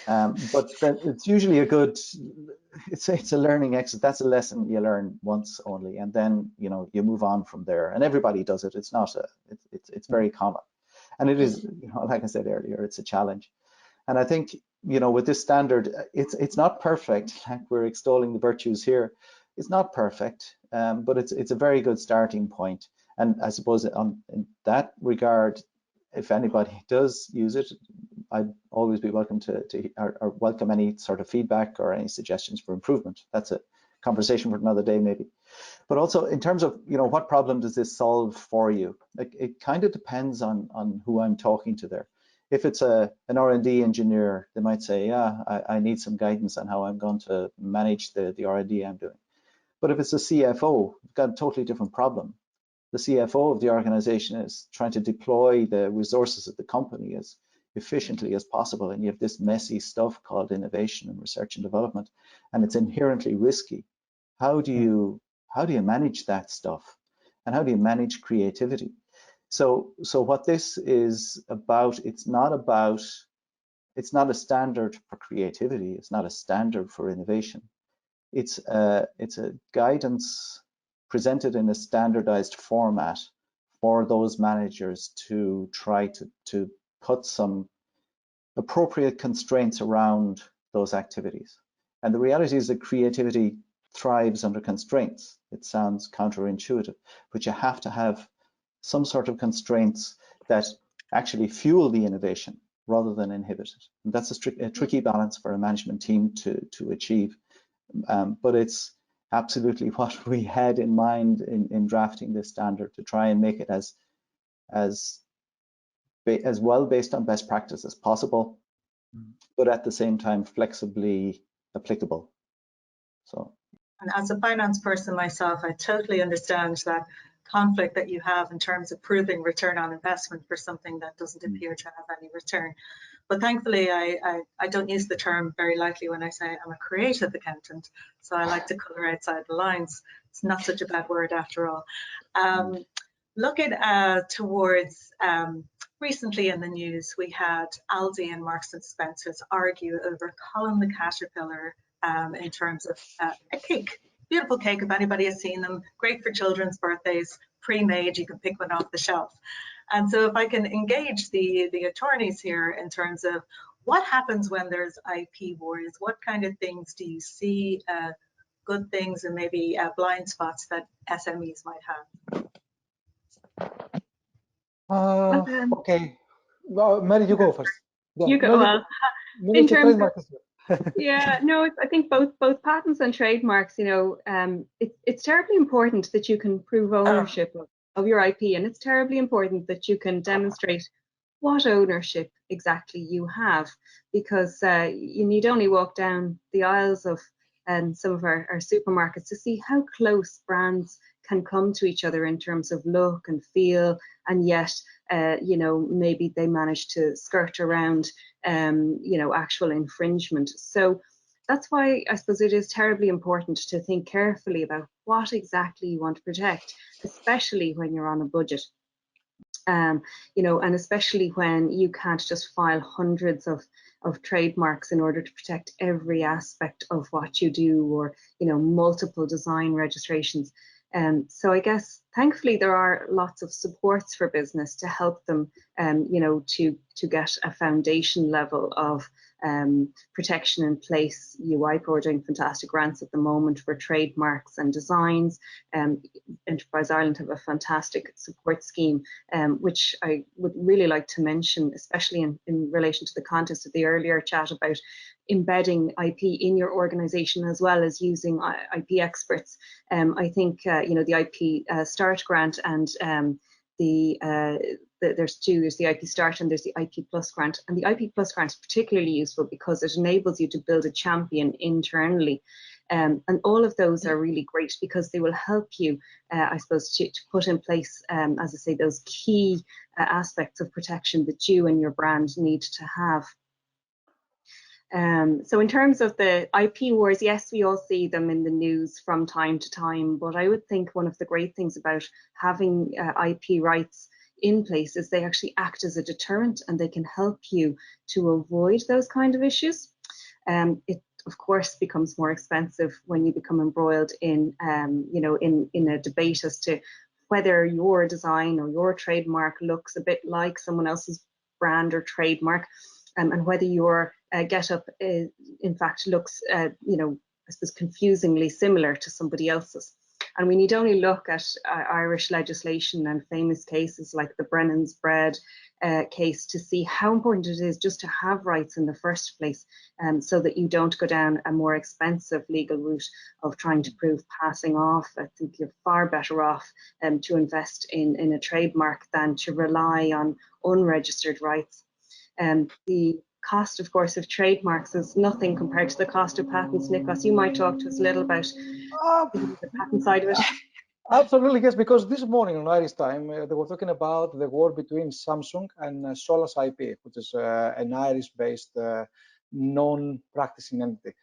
But it's usually a good, it's a learning exercise. That's a lesson you learn once only, and then, you know, you move on from there. And everybody does it. It's not it's very common, and it is, you know, like I said earlier, it's a challenge. And I think, you know, with this standard, it's not perfect. Like we're extolling the virtues here. It's not perfect, but it's a very good starting point. And I suppose in that regard, if anybody does use it, I'd always be welcome to or welcome any sort of feedback or any suggestions for improvement. That's a conversation for another day, maybe. But also in terms of, you know, what problem does this solve for you? Like, it kind of depends on who I'm talking to there. If it's an R&D engineer, they might say, yeah, I need some guidance on how I'm going to manage the R&D I'm doing. But if it's a CFO, you've got a totally different problem. The CFO of the organization is trying to deploy the resources of the company as efficiently as possible, and you have this messy stuff called innovation and research and development, and it's inherently risky. How do you manage that stuff, and how do you manage creativity? So what this is about, it's not a standard for creativity, it's not a standard for innovation. It's a guidance presented in a standardized format for those managers to try to put some appropriate constraints around those activities. And the reality is that creativity thrives under constraints. It sounds counterintuitive, but you have to have some sort of constraints that actually fuel the innovation rather than inhibit it. And that's a tricky balance for a management team to achieve. But it's absolutely what we had in mind in drafting this standard, to try and make it as well based on best practice as possible, but at the same time flexibly applicable. So, and as a finance person myself, I totally understand that conflict that you have in terms of proving return on investment for something that doesn't appear to have any return. But thankfully, I don't use the term very lightly when I say I'm a creative accountant. So I like to color outside the lines. It's not such a bad word after all. Looking towards recently in the news, we had Aldi and Marks and Spencer's argue over Colin the Caterpillar in terms of a cake. Beautiful cake, if anybody has seen them, great for children's birthdays, pre-made, you can pick one off the shelf. And so if I can engage the attorneys here in terms of what happens when there's IP wars, what kind of things do you see, good things and maybe blind spots that SMEs might have? Okay, well, Mary, you go first. Yeah. You go. No, well, in terms of, yeah, no, I think both patents and trademarks, you know, it's terribly important that you can prove ownership of your IP, and it's terribly important that you can demonstrate what ownership exactly you have, because you need only walk down the aisles of some of our supermarkets to see how close brands can come to each other in terms of look and feel, and yet you know, maybe they manage to skirt around you know, actual infringement. So that's why I suppose it is terribly important to think carefully about what exactly you want to protect, especially when you're on a budget. You know, and especially when you can't just file hundreds of trademarks in order to protect every aspect of what you do, or, you know, multiple design registrations. So I guess thankfully there are lots of supports for business to help them, you know, to get a foundation level of protection in place. UIPO are doing fantastic grants at the moment for trademarks and designs. Enterprise Ireland have a fantastic support scheme, which I would really like to mention, especially in relation to the context of the earlier chat about embedding IP in your organisation as well as using IP experts. I think you know, the IP Start grant and there's two, there's the IP Start and there's the IP Plus grant. And the IP Plus grant is particularly useful because it enables you to build a champion internally. And all of those are really great because they will help you, I suppose, to put in place, as I say, those key aspects of protection that you and your brand need to have. So in terms of the IP wars, yes, we all see them in the news from time to time, but I would think one of the great things about having IP rights in place is they actually act as a deterrent, and they can help you to avoid those kind of issues. It of course becomes more expensive when you become embroiled in, you know, in a debate as to whether your design or your trademark looks a bit like someone else's brand or trademark, and whether your get-up in fact looks, you know, I suppose confusingly similar to somebody else's. And we need only look at Irish legislation and famous cases like the Brennan's Bread case to see how important it is just to have rights in the first place, so that you don't go down a more expensive legal route of trying to prove passing off. I think you're far better off to invest in a trademark than to rely on unregistered rights. The cost, of course, of trademarks is nothing compared to the cost of patents. Nikos, you might talk to us a little about the patent side of it. Absolutely, yes, because this morning on Irish time, they were talking about the war between Samsung and Solas IP, which is an Irish-based non-practicing entity.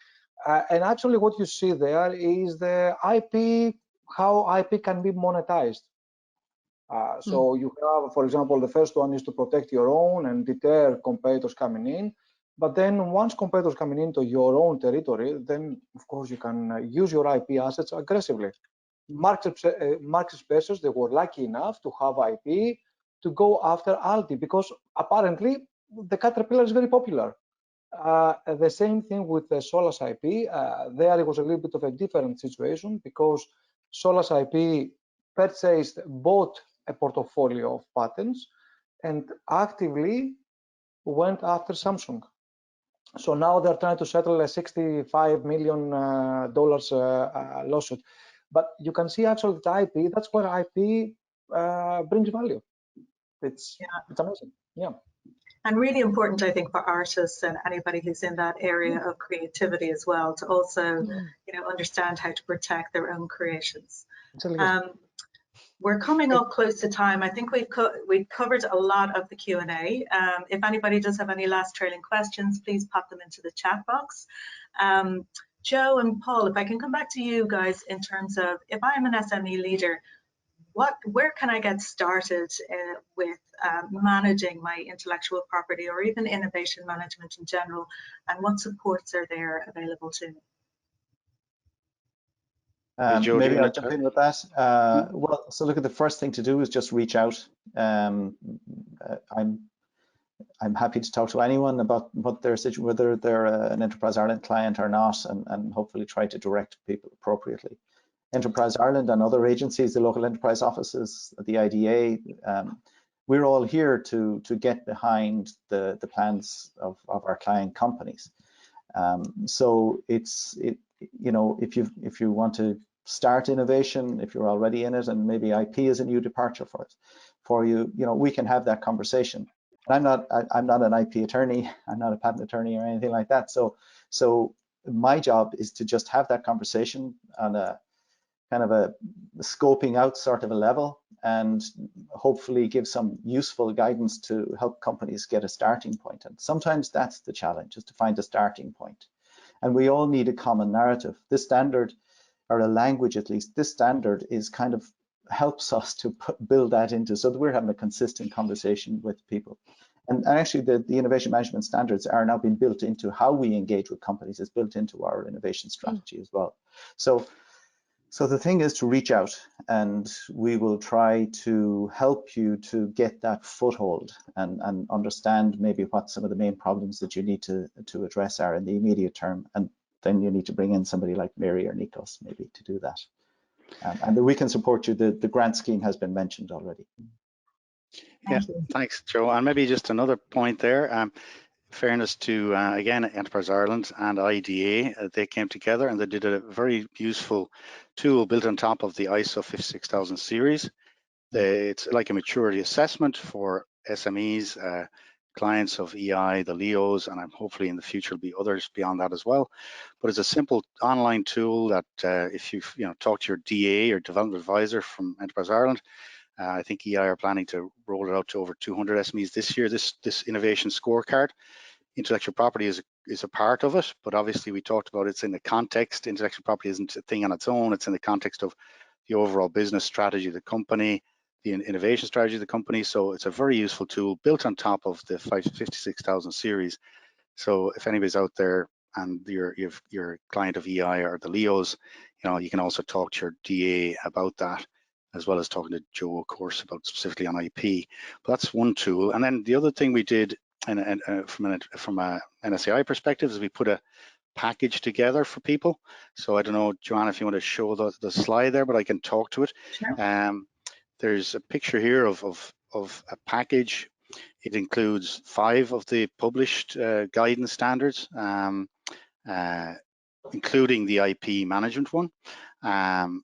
And actually what you see there is the IP, how IP can be monetized. So you have, for example, the first one is to protect your own and deter competitors coming in. But then once competitors coming into your own territory, then of course you can use your IP assets aggressively. Marks Spencer's, they were lucky enough to have IP to go after Aldi because apparently the Caterpillar is very popular. The same thing with the Solas IP. There it was a little bit of a different situation because Solas IP bought a portfolio of patents and actively went after Samsung. So now they're trying to settle a $65 million lawsuit. But you can see actually the IP, that's where IP brings value. It's amazing, yeah. And really important, I think, for artists and anybody who's in that area of creativity as well, to also, you know, understand how to protect their own creations. We're coming up close to time. I think we've covered a lot of the Q&A. If anybody does have any last trailing questions, please pop them into the chat box. Joe and Paul, if I can come back to you guys in terms of, if I'm an SME leader, where can I get started with managing my intellectual property or even innovation management in general, and what supports are there available to me? Maybe I'll jump in with that. Well, so look, at the first thing to do is just reach out. I'm happy to talk to anyone about what their situation, whether they're an Enterprise Ireland client or not, and hopefully try to direct people appropriately. Enterprise Ireland and other agencies, the local enterprise offices, the IDA, we're all here to get behind the plans of our client companies. So you know, if you want to start innovation, if you're already in it, and maybe IP is a new departure for you, you know, we can have that conversation. I'm not an IP attorney, I'm not a patent attorney or anything like that. So my job is to just have that conversation on a kind of a scoping out sort of a level, and hopefully give some useful guidance to help companies get a starting point. And sometimes that's the challenge, is to find a starting point. And we all need a common narrative. This standard, or a language at least, this standard is kind of helps us to build that into, so that we're having a consistent conversation with people. And actually the innovation management standards are now being built into how we engage with companies. It's built into our innovation strategy as well. So the thing is to reach out, and we will try to help you to get that foothold and understand maybe what some of the main problems that you need to address are in the immediate term. And then you need to bring in somebody like Mary or Nikos maybe to do that. And then we can support you. The grant scheme has been mentioned already. Yeah, thanks, Joe. And maybe just another point there. Fairness to, again, Enterprise Ireland and IDA, they came together and they did a very useful tool built on top of the ISO 56000 series. It's like a maturity assessment for SMEs, clients of EI, the LEOs, and hopefully in the future will be others beyond that as well. But it's a simple online tool that if you talk to your DA or development advisor from Enterprise Ireland, I think EI are planning to roll it out to over 200 SMEs this year. This innovation scorecard, intellectual property is a part of it, but obviously we talked about it's in the context. Intellectual property isn't a thing on its own. It's in the context of the overall business strategy of the company, the innovation strategy of the company. So it's a very useful tool built on top of the 556,000 series. So if anybody's out there and you're a client of EI or the LEOs, you can also talk to your DA about that, as well as talking to Joe, of course, about specifically on IP. But that's one tool. And then the other thing we did from a NSAI perspective is we put a package together for people. So I don't know, Joanna, if you want to show the slide there, but I can talk to it. Sure. There's a picture here of a package. It includes 5 of the published guidance standards, including the IP management one.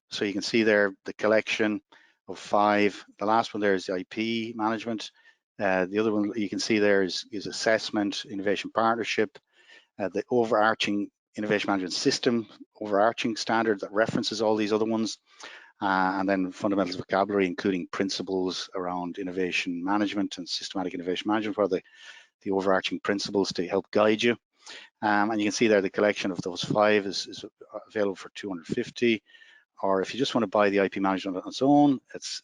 So you can see there the collection of 5. The last one there is the IP management. The other one you can see there is assessment, innovation partnership, the overarching innovation management system, overarching standard that references all these other ones, and then fundamentals vocabulary, including principles around innovation management and systematic innovation management, where the overarching principles to help guide you. And you can see there the collection of those 5 is available for 250, or if you just want to buy the IP management on its own, it's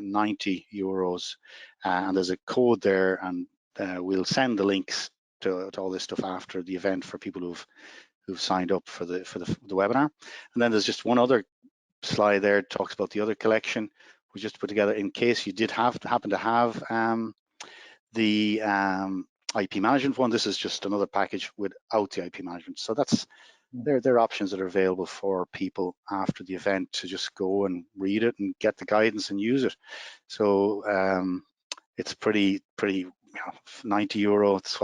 90 euros. And there's a code there, and we'll send the links to all this stuff after the event for people who've signed up for the webinar. And then there's just one other slide there, it talks about the other collection we just put together in case you did happen to have the IP management one. This is just another package without the IP management. So that's there are options that are available for people after the event to just go and read it and get the guidance and use it. So it's pretty 90 euro. It's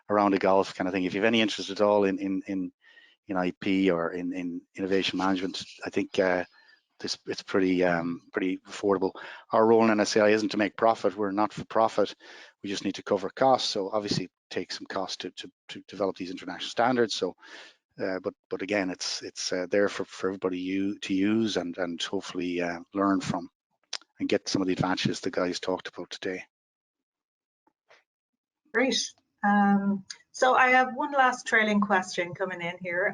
around a golf kind of thing. If you have any interest at all in IP or in innovation management, I think it's pretty affordable. Our role in NSAI isn't to make profit. We're not for profit. We just need to cover costs. So obviously, it takes some cost to develop these international standards. So, but again, it's there for everybody to use and hopefully learn from and get some of the advantages the guys talked about today. Great. So I have one last trailing question coming in here.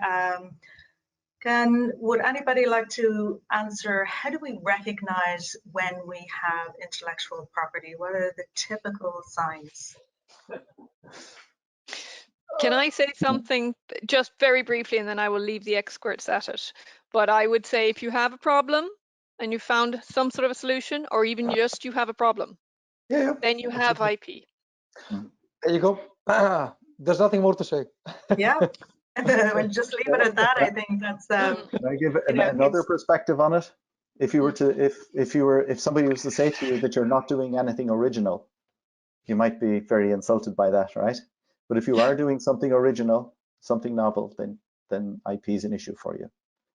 Would anybody like to answer, how do we recognize when we have intellectual property? What are the typical signs? Can I say something just very briefly, and then I will leave the experts at it. But I would say if you have a problem and you found some sort of a solution, or even just you have a problem, then you have IP. There you go. There's nothing more to say. Yeah, we'll just leave it at that. I think that's. Can I give another perspective on it? If you were to, if somebody was to say to you that you're not doing anything original, you might be very insulted by that, right? But if you are doing something original, something novel, then IP is an issue for you.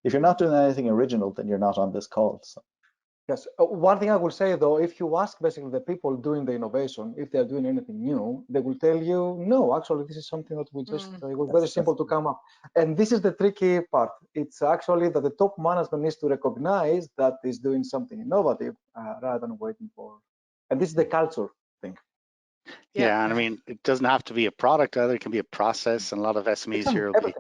If you're not doing anything original, then you're not on this call. So. Yes. One thing I will say though, if you ask basically the people doing the innovation, if they're doing anything new, they will tell you, no, actually, this is something that we just, it was very simple to come up. And this is the tricky part. It's actually that the top management needs to recognize that is doing something innovative rather than waiting for, and this is the culture thing. Yeah, and I mean, it doesn't have to be a product either. It can be a process, and a lot of SMEs here will be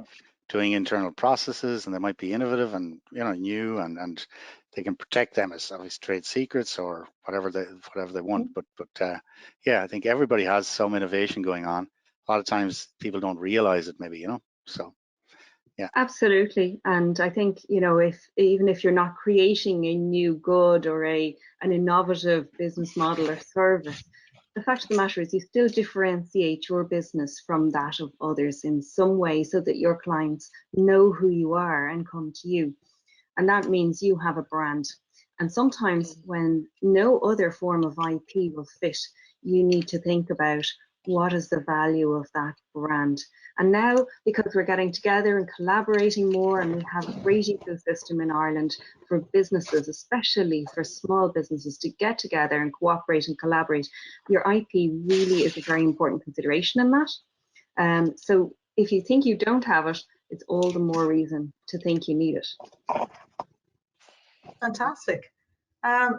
doing internal processes, and they might be innovative and new, and they can protect them as obviously trade secrets or whatever they want. But yeah, I think everybody has some innovation going on. A lot of times people don't realize it, maybe, so. Yeah. Absolutely. And I think, even if you're not creating a new good or an innovative business model or service, the fact of the matter is you still differentiate your business from that of others in some way so that your clients know who you are and come to you. And that means you have a brand. And sometimes when no other form of IP will fit, you need to think about what is the value of that brand. And now, because we're getting together and collaborating more, and we have a great ecosystem in Ireland for businesses, especially for small businesses, to get together and cooperate and collaborate, your IP really is a very important consideration in that. So if you think you don't have it, it's all the more reason to think you need it. Fantastic.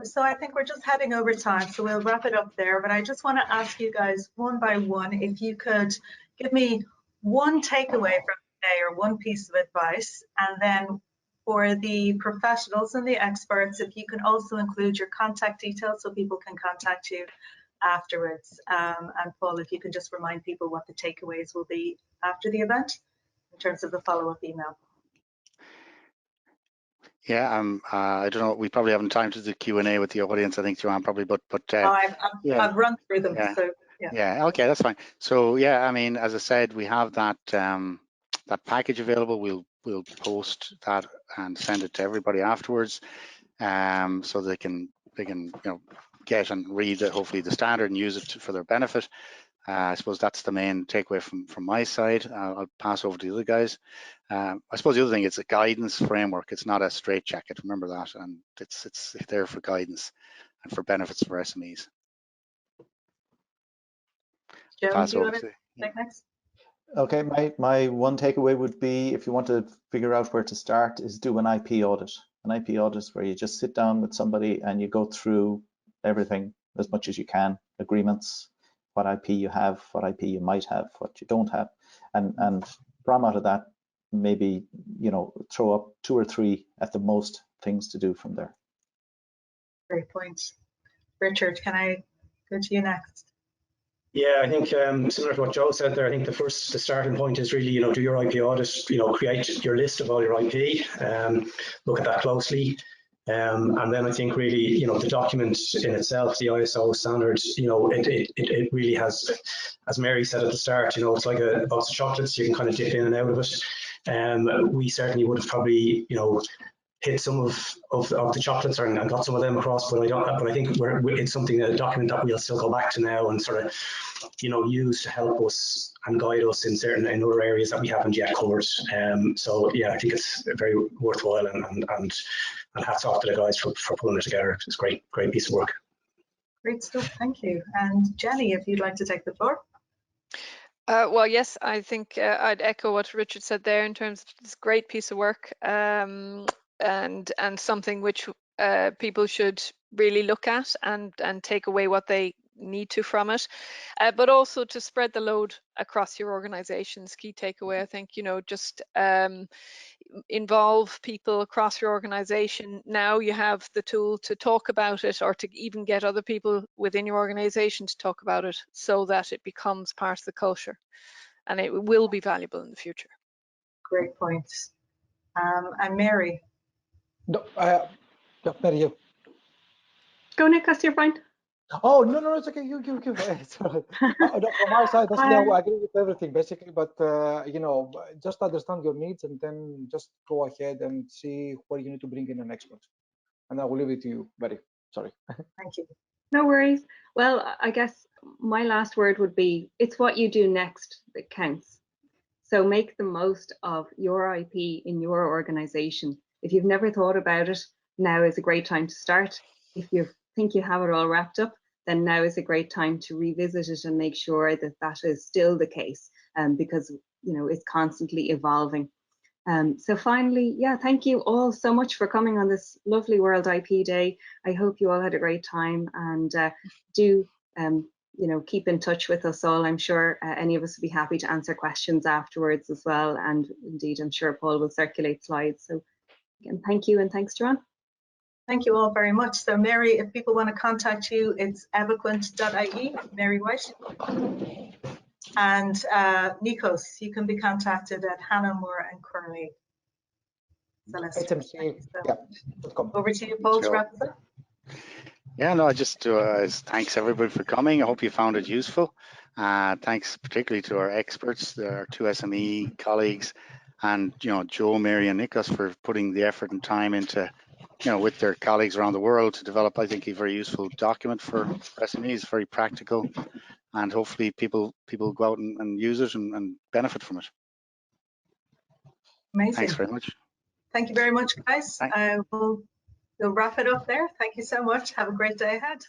So I think we're just heading over time, so we'll wrap it up there. But I just want to ask you guys one by one, if you could give me one takeaway from today or one piece of advice, and then for the professionals and the experts, if you can also include your contact details so people can contact you afterwards. And Paul, if you can just remind people what the takeaways will be after the event in terms of the follow-up email. Yeah, I don't know. We probably haven't time to do Q&A with the audience, I think, Joanne, probably, but I've run through them. Yeah. So yeah, okay, that's fine. So yeah, I mean, as I said, we have that that package available. We'll post that and send it to everybody afterwards, so they can get and read hopefully the standard and use it for their benefit. I suppose that's the main takeaway from my side. I'll pass over to the other guys. I suppose the other thing, it's a guidance framework. It's not a straitjacket. Remember that, and it's there for guidance and for benefits for SMEs. Joe, Pass do you over want to take next? Okay, my one takeaway would be, if you want to figure out where to start, is do an IP audit. An IP audit is where you just sit down with somebody and you go through everything as much as you can, agreements, what IP you have, what IP you might have, what you don't have, and from out of that, maybe throw up 2 or 3 at the most things to do from there. Great points. Richard, can I go to you next? Yeah, I think similar to what Joe said there, I think the starting point is really, do your IP audit, create your list of all your IP, look at that closely. And then I think really, the document in itself, the ISO standards, it really has, as Mary said at the start, it's like a box of chocolates. You can kind of dip in and out of it. We certainly would have probably, hit some of the chocolates and got some of them across, but I think it's something, a document that we'll still go back to now and sort of, use to help us and guide us in other areas that we haven't yet covered. So yeah, I think it's very worthwhile, and hats off to the guys for pulling it together. It's a great piece of work. Great stuff, thank you. And Jenny, if you'd like to take the floor. Well, yes, I think I'd echo what Richard said there in terms of this great piece of work, and something which people should really look at and take away what they need to from it, but also to spread the load across your organizations. Key takeaway, I think, just involve people across your organization. Now you have the tool to talk about it, or to even get other people within your organization to talk about it, so that it becomes part of the culture, and it will be valuable in the future. Great points. And Mary. No, Mary, you. Go, Nick, you're fine. Oh, no, it's okay. You. It's all right. No, from my side, I agree with everything basically, but just understand your needs and then just go ahead and see where you need to bring in an expert. And I will leave it to you, Mary. Sorry. Thank you. No worries. Well, I guess my last word would be, it's what you do next that counts. So make the most of your IP in your organization. If you've never thought about it, now is a great time to start. If you think you have it all wrapped up, then now is a great time to revisit it and make sure that that is still the case, because it's constantly evolving. So finally, yeah, thank you all so much for coming on this lovely World IP Day. I hope you all had a great time, and do you know, keep in touch with us all. I'm sure any of us would be happy to answer questions afterwards as well. And indeed, I'm sure Paul will circulate slides. So again, thank you, and thanks, Joanne. Thank you all very much. So Mary, if people want to contact you, it's eloquent.ie, Mary White. And Nikos, you can be contacted at Hannah Moore and Curley. HMC, yeah. Over to you, Paul, to wrap this up. Yeah, no, I just thanks everybody for coming. I hope you found it useful. Thanks particularly to our experts, our two SME colleagues, and Joe, Mary, and Nikos for putting the effort and time into, with their colleagues around the world to develop, I think, a very useful document for SMEs, very practical, and hopefully people go out and use it and benefit from it. Amazing. Thanks very much. Thank you very much, guys. We'll wrap it up there. Thank you so much. Have a great day ahead.